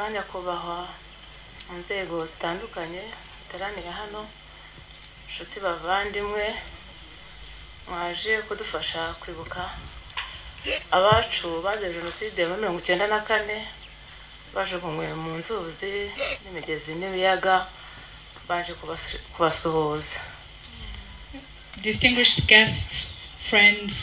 banya kubahwa nzego zitandukanye iteranira hano nshuti bavandimwe mwaje kudufasha kwibuka abacu bazize jenoside mu 1994 bajugunywe mu nzuzi n'imigezi n'ibiyaga baje kubasuhuza. Distinguished guests, friends,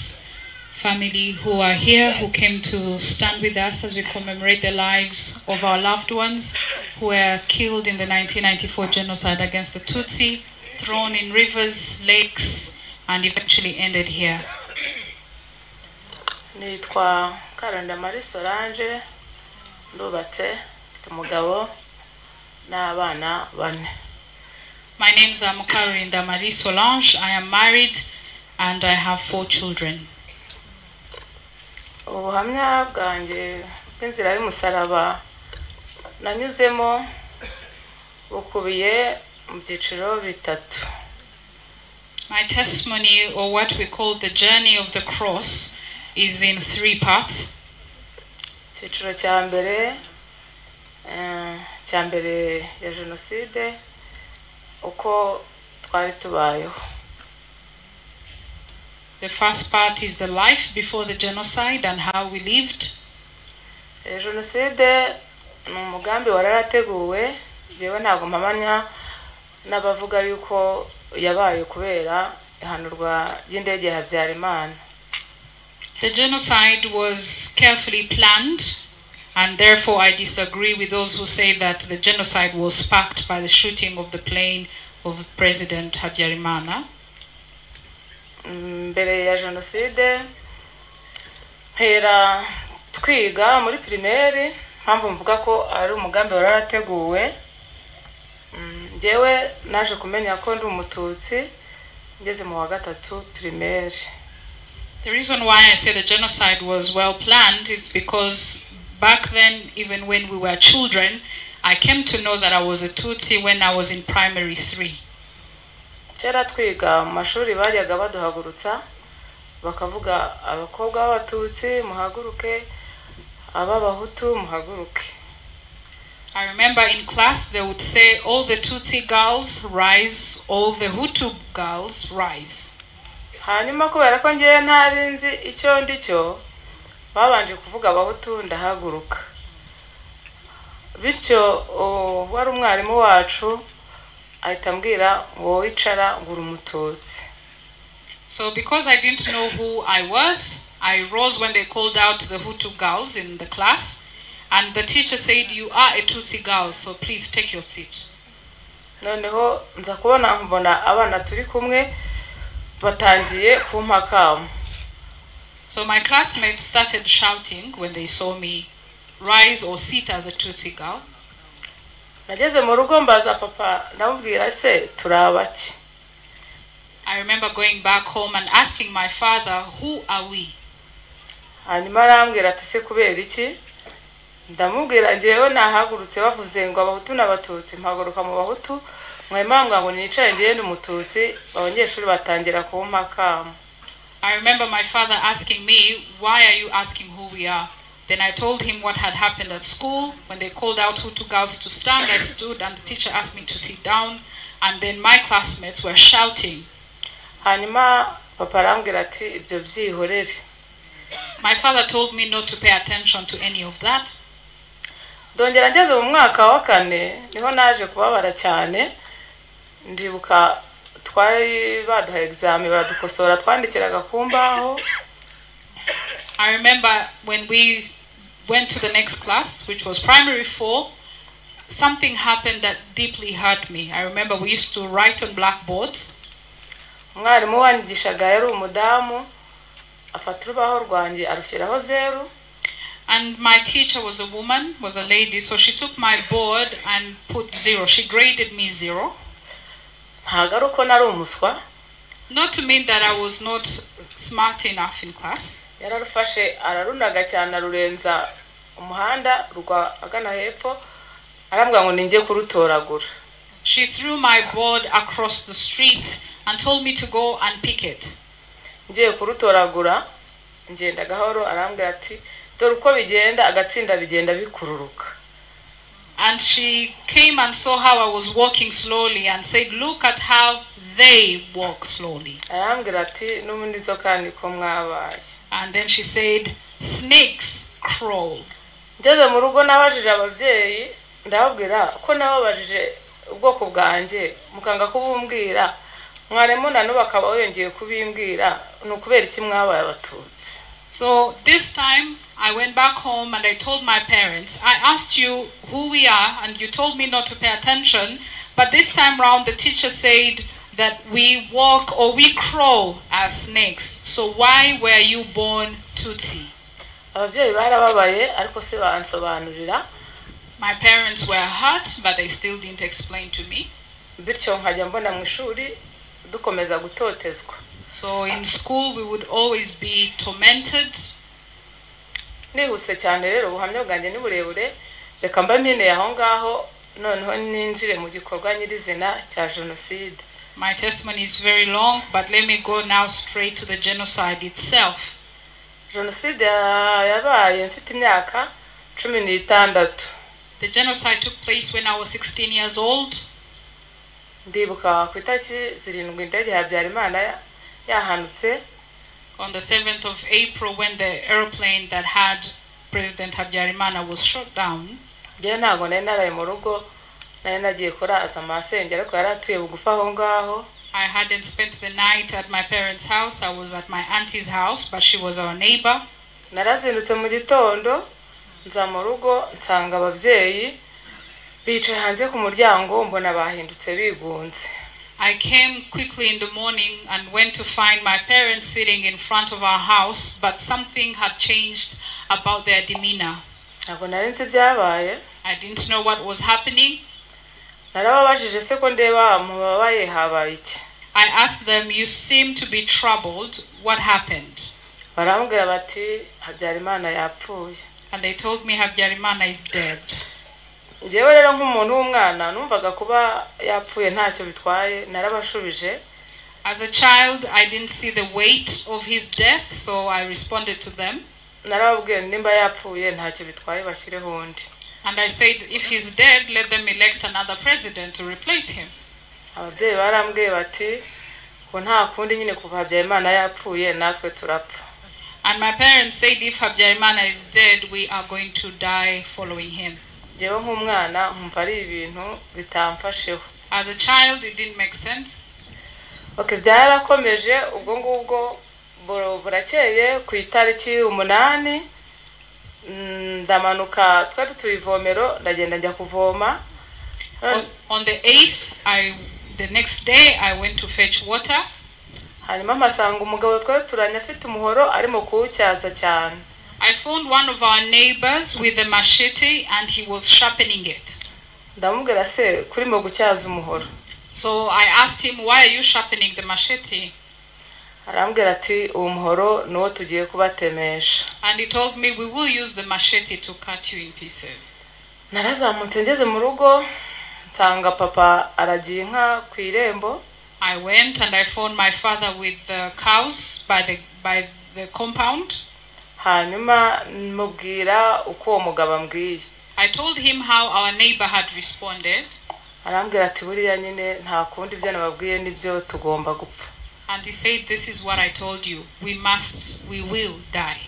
family who are here, who came to stand with us as we commemorate the lives of our loved ones who were killed in the 1994 genocide against the Tutsi, thrown in rivers, lakes, and eventually ended here. Nitwa Marie-Solange, ndubatse umugabo n'abana bane. My name is MUKARURINDA Marie-Solange. I am married and I have 4 children. Ubuhamya bwanjye bw'inzira y'umusaraba nanyuzemo bukubiye mu byiciro bitatu. My testimony, or what we call the journey of the cross, is in 3 parts. Icyiciro cya mbere ya jenoside uko twari tubayeho. The first part is the life before the genocide and how we lived. Jenoside ni umugambi wararateguwe, jewe ntago mpamanya n'abavuga yuko yabaye kubera ihanurwa y'indege ya Habyarimana. The genocide was carefully planned, and therefore I disagree with those who say that the genocide was sparked by the shooting of the plane of President Habyarimana. Mbere ya jenoside hera twiga muri primaire, mpamvu mvuga ko ari umugambi wararateguwe. Njyewe naje kumenya ko ndi umututsi ngeze mu wa 3 primaire. The reason why I say the genocide was well planned is because back then, even when we were children, I came to know that I was a Tutsi when I was in primary 3. Kera twiga mu mashuri bajyaga baduhagurutsa bakavuga abakobwa b'abatutsi muhaguruke, ababahutu muhaguruke. I remember in class they would say all the Tutsi girls rise, all the Hutu girls rise. Hanyuma kubera ko ngiye ntari nzi icyo ndicyo babanje kuvuga abahutu ndahaguruka. Bityo wari umwarimu wacu ahita ambwira ngo wicara ngura umututsi. So because I didn't know who I was, I rose when they called out the Hutu girls in the class, and the teacher said, "You are a Tutsi girl, so please take your seat." Noneho nza kubona mbona abana turi kumwe batangiye kumpakamo. So my classmates started shouting when they saw me rise or sit as a Tutsi girl. Nageze mu rugo mbaza papa ndamubwira se turabaki. I remember going back home and asking my father, "Who are we?" Hanyuma arambwira ati se kubera iki? Ndamubwira ngewe nahagurutse bavuze ngo abahutu n'abatutsi mpaguruka mu bahutu, mwemambwa ngo nicaye ndiye n'umututsi, abanyeshuri batangira kumpakamo. I remember my father asking me, "Why are you asking who we are?" Then I told him what had happened at school. When they called out Hutu girls to stand, I stood and the teacher asked me to sit down, and then my classmates were shouting. Hanyuma papa arambwira ati ibyo byihorere. My father told me not to pay attention to any of that. Ndongera ngeze mu mwaka wa 4 niho naje kubabara cyane. Ndibuka twari baduha exam baradukosora twandikiraga ku mbaho. I remember when we went to the next class, which was primary 4, something happened that deeply hurt me. I remember we used to write on blackboards. Mwarimu wanyigishaga yari umudamu afata urubaho rwanjye arushyiraho 0. And my teacher was a woman, was a lady, so she took my board and put 0. She graded me 0. Hagaruko nari umuswa. Not to mean that I was not smart enough in class. Yararufashe ararunaga cyane arurenza umuhanda rugwa agana hepfo arambwa ngo ninje kurutoragura. She threw my board across the street and told me to go and pick it. Ngiye kurutoragura ngenda gahoro arambwira ati dore uko bigenda agatsinda bigenda bikururuka. And she came and saw how I was walking slowly and said, look at how they walk slowly. arambwira ati n'ubundi nzoka niko mwabaye. And then she said, snakes crawl. Ngeze mu rugo nabajije ababyeyi ndababwira ko nababajije ubwoko bwanjye mukanga kubumbwira mwaremo nano bakaba yongeye kubimbwira n'ukubera iki mwabaye abatutsi. So this time I went back home and I told my parents, I asked you who we are and you told me not to pay attention, but this time round the teacher said that we walk or we crawl as snakes. So why were you born Tutsi? Ababyeyi barababaye ariko se bansobanurira. My parents were hurt, but they still didn't explain to me. Bityo nkajya mbona mu ishuri dukomeza gutotezwa. So in school we would always be tormented. Nihuse cyane rero ubuhamya bwanjye ni burebure, reka mba mpine aho ngaho noneho ninjire mu gikorwa nyirizina cya jenoside. My testimony is very long, but let me go now straight to the genocide itself. Jenoside yabaye mfite imyaka 16. The genocide took place when I was 16 years old. Ndibuka ku itariki 7 indege ya Habyarimana yahanutse. On the 7th of April, when the airplane that had President Habyarimana was shot down. Je ntago nari naraye mu rugo, nari nagiye kuraza amasenge ariko yaratuye bugufa aho ngaho. I hadn't spent the night at my parents' house. I was at my auntie's house, but she was our neighbor. Narazindutse mu gitondo nza mu rugo nsanga ababyeyi bicaye hanze ku muryango mbona bahindutse bigunze. I came quickly in the morning and went to find my parents sitting in front of our house, but something had changed about their demeanor. Ntabwo nari nzi byabaye. I didn't know what was happening. Narababajije se ko ndeba mu babaye habaye iki. I asked them, you seem to be troubled. What happened? Barambwira bati Habyarimana yapfuye. And they told me Habyarimana is dead. Jewe rero nk'umuntu w'umwana numvaga kuba yapfuye ntacyo bitwaye, narabashubije. As a child, I didn't see the weight of his death, so I responded to them. Narababwiye nimba yapfuye ntacyo bitwaye bashyireho undi. And I said, if he's dead, let them elect another president to replace him. Ababyeyi barambwiye bati ko nta kundi nyine kuva Habyarimana yapfuye natwe turapfa. And my parents said, if Habyarimana is dead, we are going to die following him. Jewe nk'umwana nkumva ari ibintu bitamfasheho. As a child, it didn't make sense. Okay, byarakomeje ubwo ngubwo burakeye ku itariki 8 ndamanuka twari tuyivomero ndagenda njya kuvoma. On the 8th, the next day, I went to fetch water. Hanyuma mpasanga umugabo twari turanye afite umuhoro arimo kuwucyaza cyane. I found one of our neighbors with a machete and he was sharpening it. Ndamubwira se kurimo gucyaza umuhoro. So I asked him, why are you sharpening the machete? Arambwira ati uwo muhoro nuwo tugiye kubatemesha. And he told me, we will use the machete to cut you in pieces. Narazamutse ngeze mu rugo nsanga papa aragiye inka ku irembo. I went and I found my father with the cows by the compound. Hanyuma mubwira uko uwo mugabo ambwiye. I told him how our neighbor had responded. Arambwira ati buriya nyine nta kundi ibyo nababwiye nibyo tugomba gupfa. And he said, this is what I told you, we will die.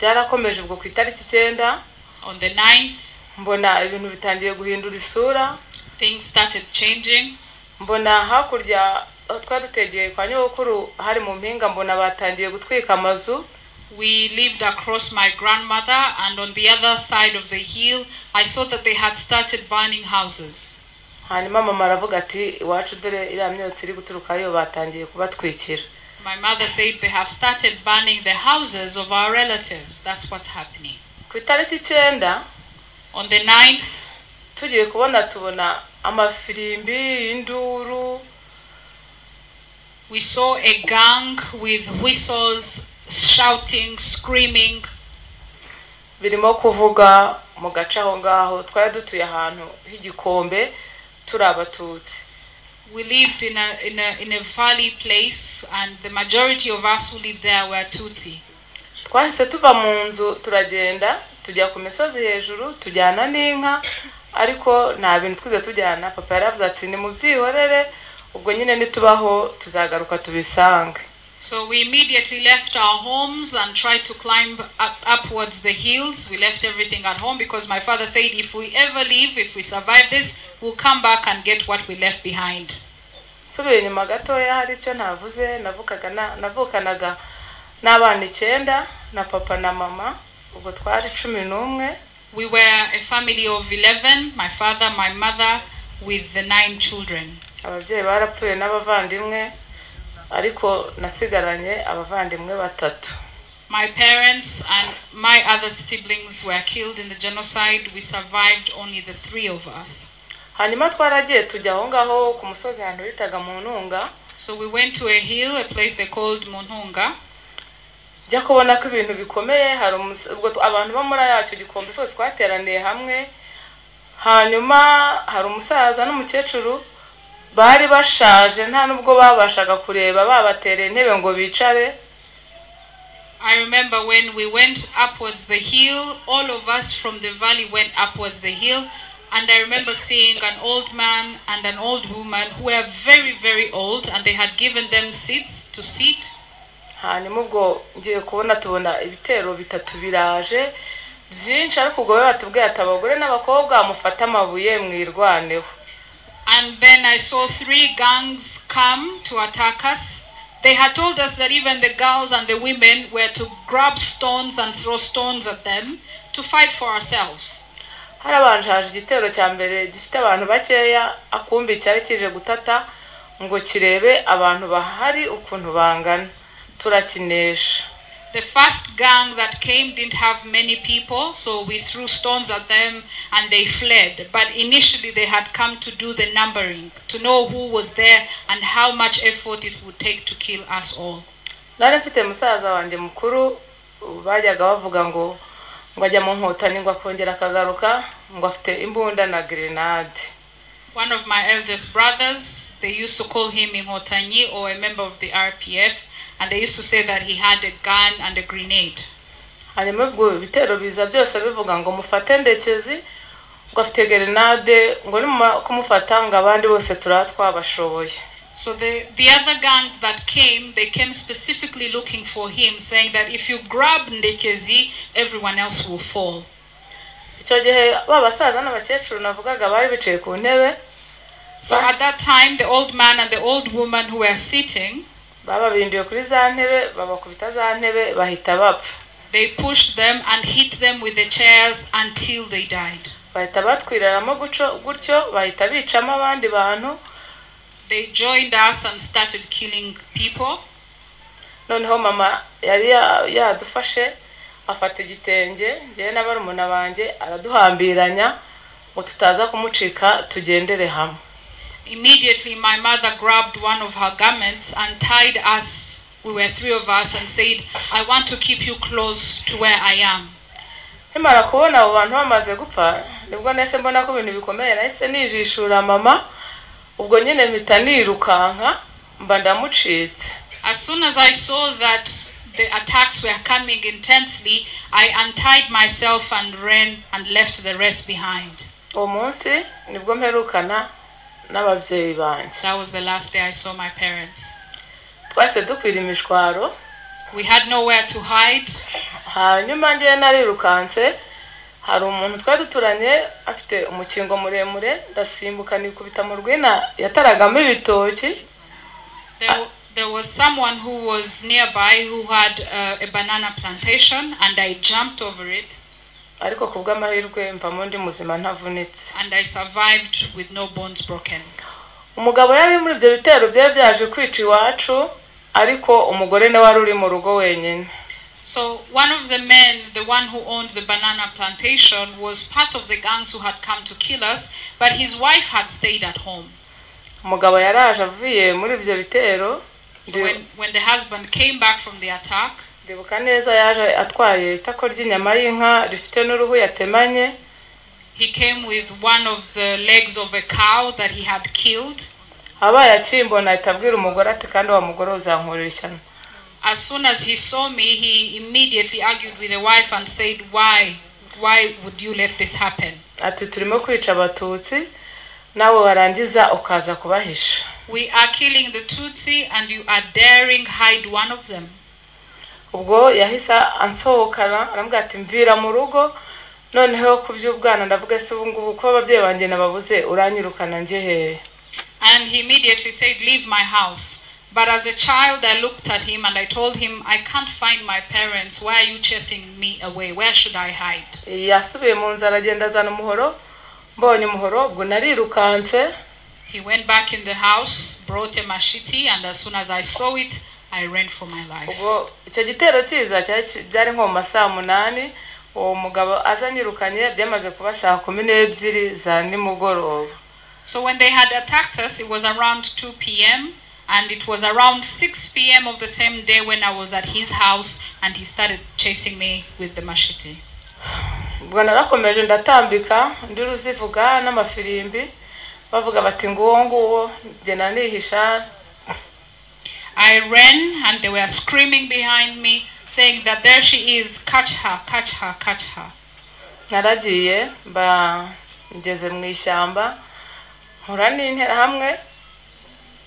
Byarakomeje ubwo ku itariki 9. On the 9th, mbona ibintu bitangiye guhindura isura. Things started changing. Mbona hakurya twadutegeye kwa nyokuru hari mu mpinga mbona batangiye gutwika amazu. We lived across my grandmother, and on the other side of the hill, I saw that they had started burning houses. Hanyuma mama aravuga ati iwacu dore iriya myotsi iri guturuka yo batangiye kubatwikira. My mother said they have started burning the houses of our relatives. That's what's happening. Ku itariki 9, on the 9th, tugiye tubona amafirimbi, induru. We saw a gang with whistles, shouting, screaming. Birimo kuvuga mu gace aho ngaho twari dutuye ahantu h'igikombe turi abatutsi. We lived in a valley place, and the majority of us who lived there were Tutsi. Twahise tuva mu nzu turagenda tujya ku misozi hejuru tujyana n'inka ariko nta bintu twize tujyana. Papa yaravuze ati ni mubyihorere ubwo nyine nitubaho tuzagaruka tubisange. So we immediately left our homes and tried to climb upwards the hills. We left everything at home because my father said if we ever leave, if we survive this, we'll come back and get what we left behind. Subiye nyuma gatoya hari icyo navuze, navukanaga n'abana 9 na papa na mama, ubwo twari 11. We were a family of 11, my father, my mother, with the 9 children. Ababyeyi barapfuye n'abavandimwe, ariko nasigaranye abavandimwe 3. My parents and my other siblings were killed in the genocide. We survived only the 3 of us. Hanyuma twaragiye tujya aho ngaho ku musozi ahantu bitaga Muntunga. So we went to a hill, a place they called Muntunga. Jya kubona ko ibintu bikomeye, hari ubwo abantu bo muri yacu gikombe so twateraniye hamwe. Hanyuma hari umusaza n'umukecuru bari bashaje nta nubwo babashaga kureba, babatereye intebe ngo bicare. I remember when we went upwards the hill, all of us from the valley went upwards the hill, and I remember seeing an old man and an old woman who were very, very old, and they had given them seats to sit. Hanyuma ubwo ngiye kubona tubona ibitero 3 biraje byinshi, ariko ubwo batubwiye ati abagore n'abakobwa mufata amabuye mwirwaneho. And then I saw 3 gangs come to attack us. They had told us that even the girls and the women were to grab stones and throw stones at them to fight for ourselves. Harabanjaje igitero cya mbere gifite abantu bakeya, akumbi cyari kije gutata ngo kirebe abantu bahari ukuntu bangana, turakinesha. The first gang that came didn't have many people, so we threw stones at them and they fled. But initially they had come to do the numbering, to know who was there and how much effort it would take to kill us all. Nari mfite musaza wanjye mukuru bajyaga bavuga ngo ajya mu nkotani ngo akongera akagaruka ngo afite imbunda na grenade. One of my eldest brothers, they used to call him Inkotanyi, or a member of the RPF. And they used to say that he had a gun and a grenade. Hanyuma ubwo bitero biza byose bivuga ngo mufate ndekezi ngo afite grenade ngo kumufata ngo abandi bose twabashoboye. So the other gangs that came, they came specifically looking for him, saying that if you grab Ndekezi, everyone else will fall. Icyo gihe babasaza n'abakecuru navugaga bari bicaye ku ntebe. So at that time, the old man and the old woman who were sitting, bababindiye kuri za ntebe babakubita za ntebe bahita bapfa. They pushed them and hit them with the chairs until they died. Bahita batwiraramo gutyo bahita bicamo abandi bantu. They joined us and started killing people. Noneho mama yari yadufashe afata igitenge ngiye n'abarumuna banjye araduhambiranya ngo tutaza kumucika tugendere hamwe. Immediately my mother grabbed one of her garments and tied us. We were 3 of us, and said, I want to keep you close to where I am. Himara kubona abo bantu bamaze gupfa nibwo nese mbona ko ibintu bikomeye nahise nijishura mama, ubwo nyine mpita nirukanka mba ndamucitse. As soon as I saw that the attacks were coming intensely, I untied myself and ran and left the rest behind. Uwo munsi nibwo mperukana n'ababyeyi banje. That was the last day I saw my parents. Twase dukwira imishwaro. We had nowhere to hide. Hanyuma ngiye narirukanse, hari umuntu twari duturanye afite umukingo muremure, ndasimbuka nikubita mu rwina yataragamo ibitoki. There was someone who was nearby who had a banana plantation, and I jumped over it. Ariko kubw'amahirwe mvamo ndi muzima ntavunitse. And I survived with no bones broken. Umugabo yari muri ibyo bitero byaje kwica iwacu, ariko umugore nawe wari uri mu rugo wenyine. So one of the men, the one who owned the banana plantation, was part of the gangs who had come to kill us, but his wife had stayed at home. Umugabo yaraje avuye muri ibyo bitero. So when the husband came back from the attack, ndibuka neza yaje atwaye itako ry'inyama y'inka rifite n'uruhu yatemanye. He came with one of the legs of a cow that he had killed. Abaye akimbona itabwira umugore ati kandi wa mugore uzankorera ishyano. As soon as he saw me, he immediately argued with the wife and said, why would you let this happen? ati turimo kwica abatutsi nawe warangiza ukaza kubahisha. We are killing the Tutsi and you are daring hide one of them. Ubwo yahisa ansohokana arambwira ati mvira mu rugo noneho kuby'ubwana ndavuga se ubungubu ko ababyeyi banjye nababuze uranyirukana nje he. And he immediately said, leave my house. But as a child I looked at him and I told him, I can't find my parents. Why are you chasing me away? Where should I hide? Yasubiye mu nzara agenda azana umuhoro, mbonye umuhoro ubwo narirukanse. He went back in the house, brought a machete, and as soon as I saw it, I ran for my life. Ubwo icyo gitero cyiza byari nko mu saa 8, uwo mugabo azanyirukanye byamaze kuba saa 12 za nimugoroba. So when they had attacked us, it was around 2 p.m. and it was around 6 p.m. of the same day when I was at his house and he started chasing me with the machete. Ubwo narakomeje ndatambika ndi ruzivuga n'amafirimbi bavuga bati nguwo gena nihisha. I ran and they were screaming behind me saying that there she is, catch her, catch her, catch her. Naragiye ngeze mu ishyamba nkura n'intera hamwe.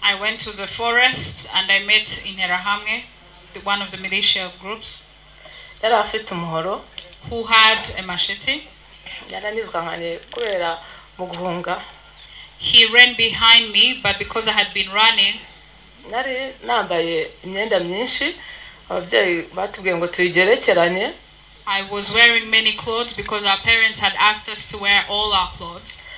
I went to the forest and I met in Interahamwe, one of the militia groups, Yari afite umuhoro who had a machete. Yaranirukankanye kubera mu guhunga. He ran behind me, but because I had been running, Nari nambaye imyenda myinshi ababyeyi batubwiye ngo tuyigerekeranye. I was wearing many clothes because our parents had asked us to wear all our clothes.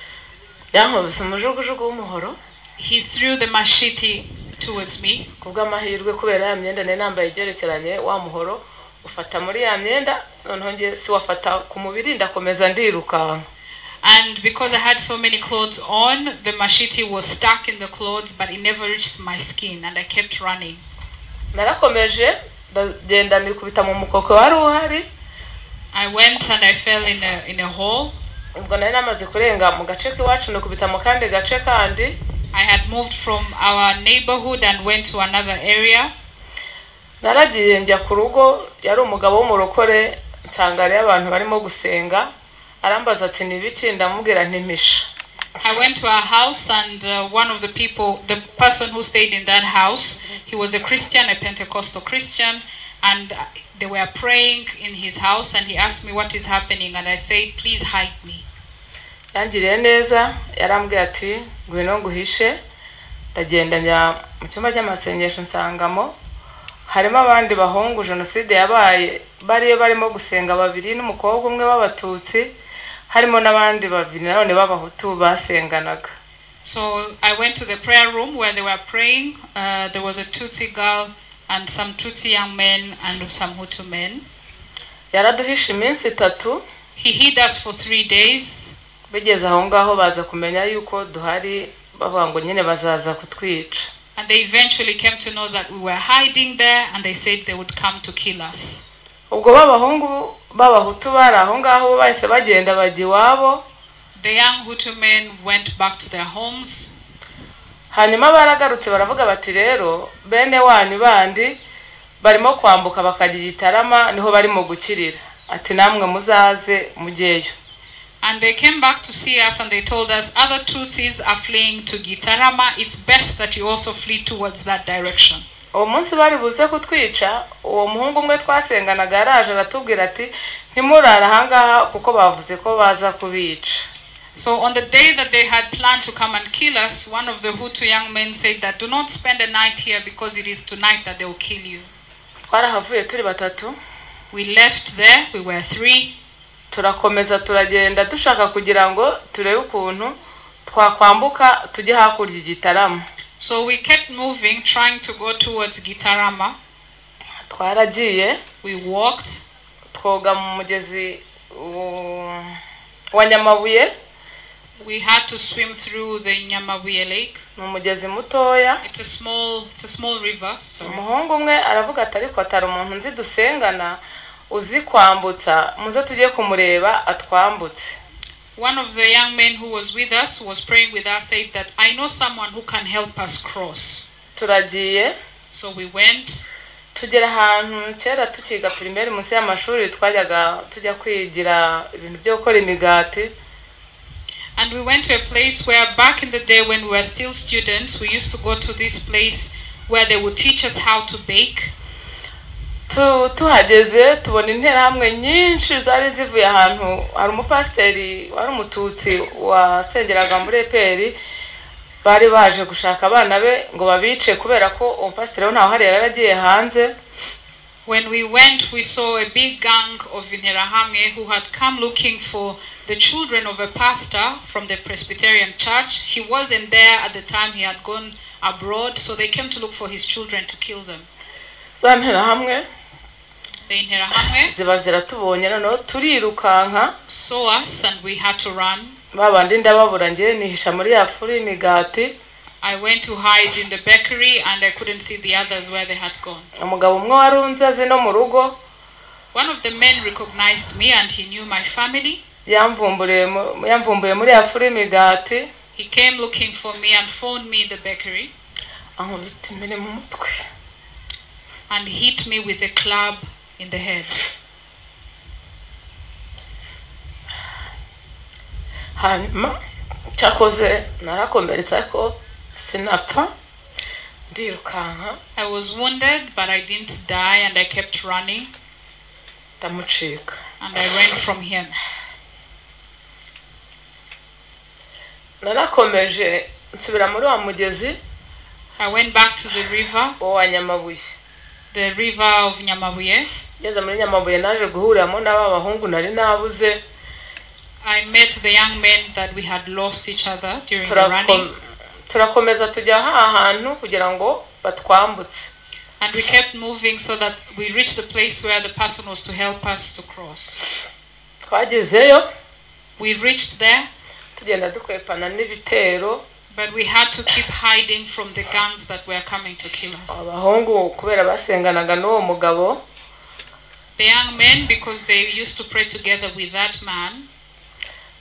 Yankubise umujugujugu w'umuhoro. He threw the machete towards me. Kubw'amahirwe kubera ya myenda nari nambaye igerekeranye wa muhoro ufata muri ya myenda noneho nge si wafata ku mubiri ndakomeza ndiruka. And because I had so many clothes on, the machete was stuck in the clothes, but it never reached my skin, and I kept running. Narakomeje ndagenda nikubita mu mukoko wari uhari. I went and I fell in a hole. Ubwo nari namaze kurenga mu gace k'iwacu nikubita mu kandi gace kandi. I had moved from our neighborhood and went to another area. Naragiye njya ku rugo yari umugabo w'umurokore nsanga rero abantu barimo gusenga arambaza ati nibiki ndamubwira ntimisha. I went to our house and one of the people, the person who stayed in that house, he was a Christian, a Pentecostal Christian, and they were praying in his house and he asked me what is happening and I said, please hide me. Yangiriye neza yarambwiye ati ngwino nguhishe. Ndagenda njya mu cyumba cy'amasengesho nsangamo harimo abandi bahungu jenoside yabaye barimo gusenga babiri n'umukobwa umwe w'abatutsi harimo n'abandi babiri none b'abahutu basenganaga. So I went to the prayer room where they were praying. There was a Tutsi girl and some Tutsi young men and some Hutu men. Yaraduhishe iminsi 3. He hid us for 3 days. Bigeze aho ngaho baza kumenya yuko duhari bavuga ngo nyine bazaza kutwica. And they eventually came to know that we were hiding there and they said they would come to kill us. Ubwo b'abahungu b'abahutu bari aho ngaho bahise bagenda bajya iwabo. The young Hutu men went back to their homes. Hanyuma baragarutse baravuga bati rero bene wanyu bandi barimo kwambuka bakajya Gitarama niho barimo gukirira. Ati namwe muzaze mugeyo. And they came back to see us and they told us other Tutsis are fleeing to Gitarama. It's best that you also flee towards that direction. Uwo munsi bari buze kutwica uwo muhungu umwe twasenganaga yaraje aratubwira ati ntimurara ahangaha kuko bavuze ko baza kubica. So on the day that they had planned to come and kill us, one of the Hutu young men said that do not spend a night here because it is tonight that they will kill you. Twarahavuye turi 3. We left there, we were 3. Turakomeza turagenda dushaka kugira ngo turebe ukuntu twakwambuka tujye hakurya Gitarama. So we kept moving, trying to go towards Gitarama. Twaragiye. We walked. Twoga mu mugezi wa Nyamabuye. We had to swim through the Nyamabuye lake. Mu mugezi mutoya. It's a small river. Umuhungu umwe aravuga ati ariko atari umuntu nzi dusengana uzi kwambutsa muze tujye kumureba atwambutse. One of the young men who was with us, who was praying with us, said that I know someone who can help us cross. Turagiye. So we went. Tugera ahantu kera tukiga primaire munsi y'amashuri twajyaga tujya kwigira ibintu byo gukora imigati And we went to a place where back in the day when we were still students, we used to go to this place where they would teach us how to bake. Tuhageze tubona interahamwe nyinshi zari zivuye ahantu hari umupasiteri wari umututsi wasengeraga muri EPR bari baje gushaka abana be ngo babice kubera ko umupasiteri ntaho hari yaragiye hanze. When we went, we saw a big gang of Interahamwe who had come looking for the children of a pastor from the Presbyterian church. He wasn't there at the time, he had gone abroad, so they came to look for his children to kill them. The Interahamwe ziba ziratubonye noneho turirukanka saw us and we had to run. Babandi ndababura ngiye nihisha muri ya furi imigati. I went to hide in the bakery and I couldn't see the others where they had gone. Umugabo umwe warunze azi no mu rugo. One of the men recognized me and he knew my family. Yamvumbuye muri ya furi imigati. He came looking for me and found me in the bakery. Ankubita imene mu mutwe. And hit me with a club in the head. Hanyuma cyakoze narakomeretse ariko sinapfa ndirukanka. I was wounded but I didn't die and I kept running. Ndamucika. And I ran from him. Narakomeje nsubira muri wa mugezi. I went back to the river. Wa Nyamabuye. The river of Nyamabuye. Ngeze muri Nyamabuye naje guhuriramo n'abahungu nari nabuze. I met the young men that we had lost each other during the running. Turakomeza tujya ahantu kugira ngo batwambutse. And we kept moving so that we reached the place where the person was to help us to cross. Twagezeyo. We reached there. Tugenda dukwepana n'ibitero. But we had to keep hiding from the gangs that were coming to kill us. Abahungu kubera basenganaga n'uwo mugabo. The young men, because they used to pray together with that man,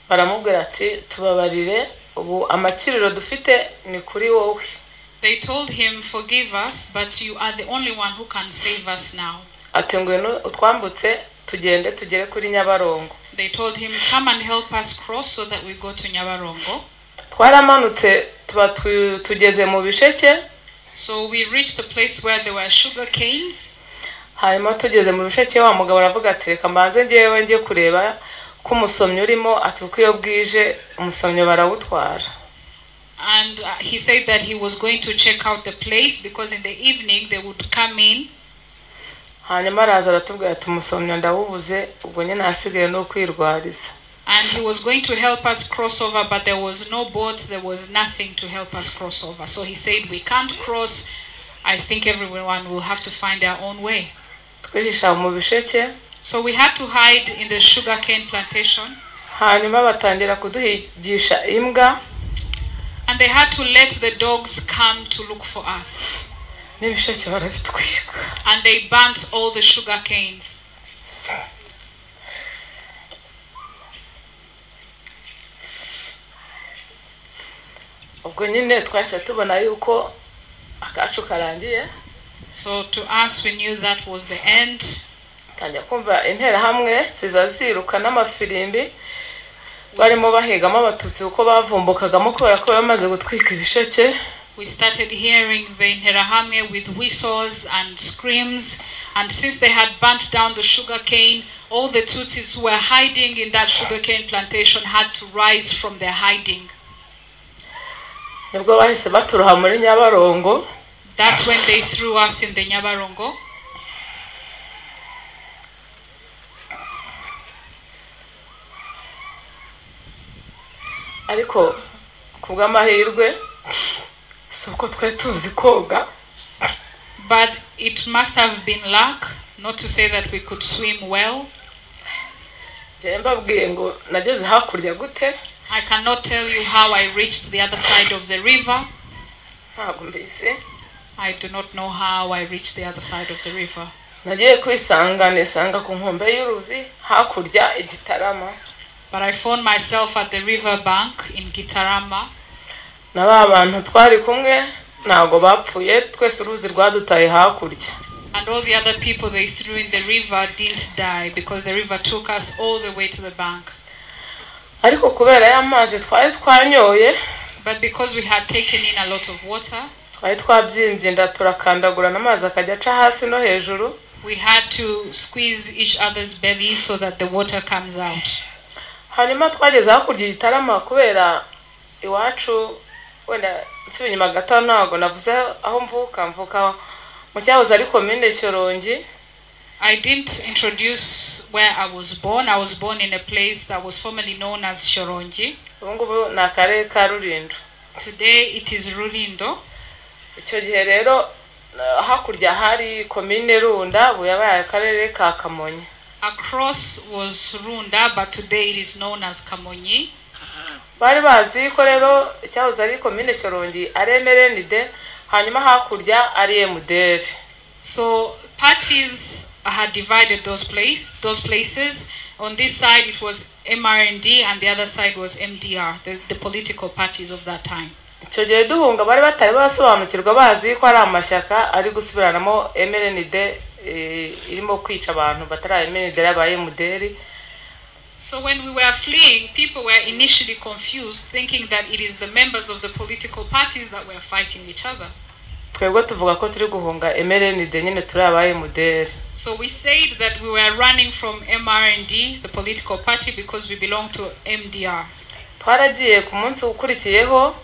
baramubwira ati tubabarire ubu amakiriro dufite ni kuri wowe. They told him, forgive us, but you are the only one who can save us now. Ati ngwino utwambutse tugende tugere kuri Nyabarongo. They told him, come and help us cross so that we go to Nyabarongo. Twaramanutse tuba tugeze mu bisheke. So we reached the place where there were sugar canes. Hanyuma tugeze mu bisheke wa mugabo aravuga ati reka mbanze ngewe ngiye kureba ko umusomyo urimo atuko iyo bwije umusomyo barawutwara. And he said that he was going to check out the place because in the evening they would come in. Hanyuma araza aratubwira ati umusomyo ndawubuze ubwo nyine hasigaye no kwirwariza. And he was going to help us cross over, but there was no boat, there was nothing to help us cross over. So he said, we can't cross. I think everyone will have to find their own way. Twihisha mu bisheke. So we had to hide in the sugarcane plantation. Hanyuma batangira kuduhigisha imbwa. And they had to let the dogs come to look for us. N'ibisheke barabitwika. And they burnt all the sugar canes. Ubwo nyine twase tubona yuko akacu karangiye. So to us we knew that was the end. Tanya kumva interahamwe zizaziruka n'amafirimbi barimo bahegamo abatutsi uko bavumbukagamo kubera ko bamaze gutwika ibisheke. We started hearing the Interahamwe with whistles and screams, and since they had burnt down the sugar cane, all the Tutsis who were hiding in that sugarcane plantation had to rise from their hiding. Nibwo bahise baturuha muri Nyabarongo. That's when they threw us in the Nyabarongo. Ariko kubw'amahirwe suko twe tuzi koga. But it must have been luck, not to say that we could swim well. Mbabwiye ngo nageze hakurya gute. I cannot tell you how I reached the other side of the river. I do not know how I reached the other side of the river. Nagiye kwisanga nesanga ku nkombe y'uruzi hakurya igitarama. But I found myself at the river bank in Gitarama. Naba abantu twari kumwe nago bapfuye twese uruzi rwadutaye hakurya. And all the other people they threw in the river didn't die because the river took us all the way to the bank. ariko kubera y'amazi twari twanyoye, but because we had taken in a lot of water, twari twabyimbye nda turakandagura n'amazi akajya aca hasi no hejuru, we had to squeeze each other's bellies so that the water comes out. hanyuma twageze hakurya igitarama kubera iwacu wenda nsubiye inyuma gato ntago navuze aho mvuka mu cyahoze ari komine Shyorongi. I didn't introduce where I was born. I was born in a place that was formerly known as Shorongi. Ubungubu na akarere ka Rulindo. Today it is Rulindo. Icyo gihe rero hakurya hari komine Runda, ubu yabaye akarere ka Kamonyi. Across was Runda, but today it is known as Kamonyi. Bari bazi ko rero cyahoze ari komine Shyorongi ari MRND, hanyuma hakurya ari MDR. So parties had divided those places. On this side it was MRND and the other side was MDR, the political parties of that time. Icyo gihe duhunga bari batari basobanukirwa bazi ko ari amashyaka ari gusubiranamo MRND irimo kwica abantu batari MRND yabaye MDR. So when we were fleeing, people were initially confused, thinking that it is the members of the political parties that were fighting each other. Twebwe tuvuga ko turi guhunga MRND nyine turi abaye MDR. So we said that we were running from MRND, the political party, because we belong to MDR. Twaragiye ku munsi ukurikiyeho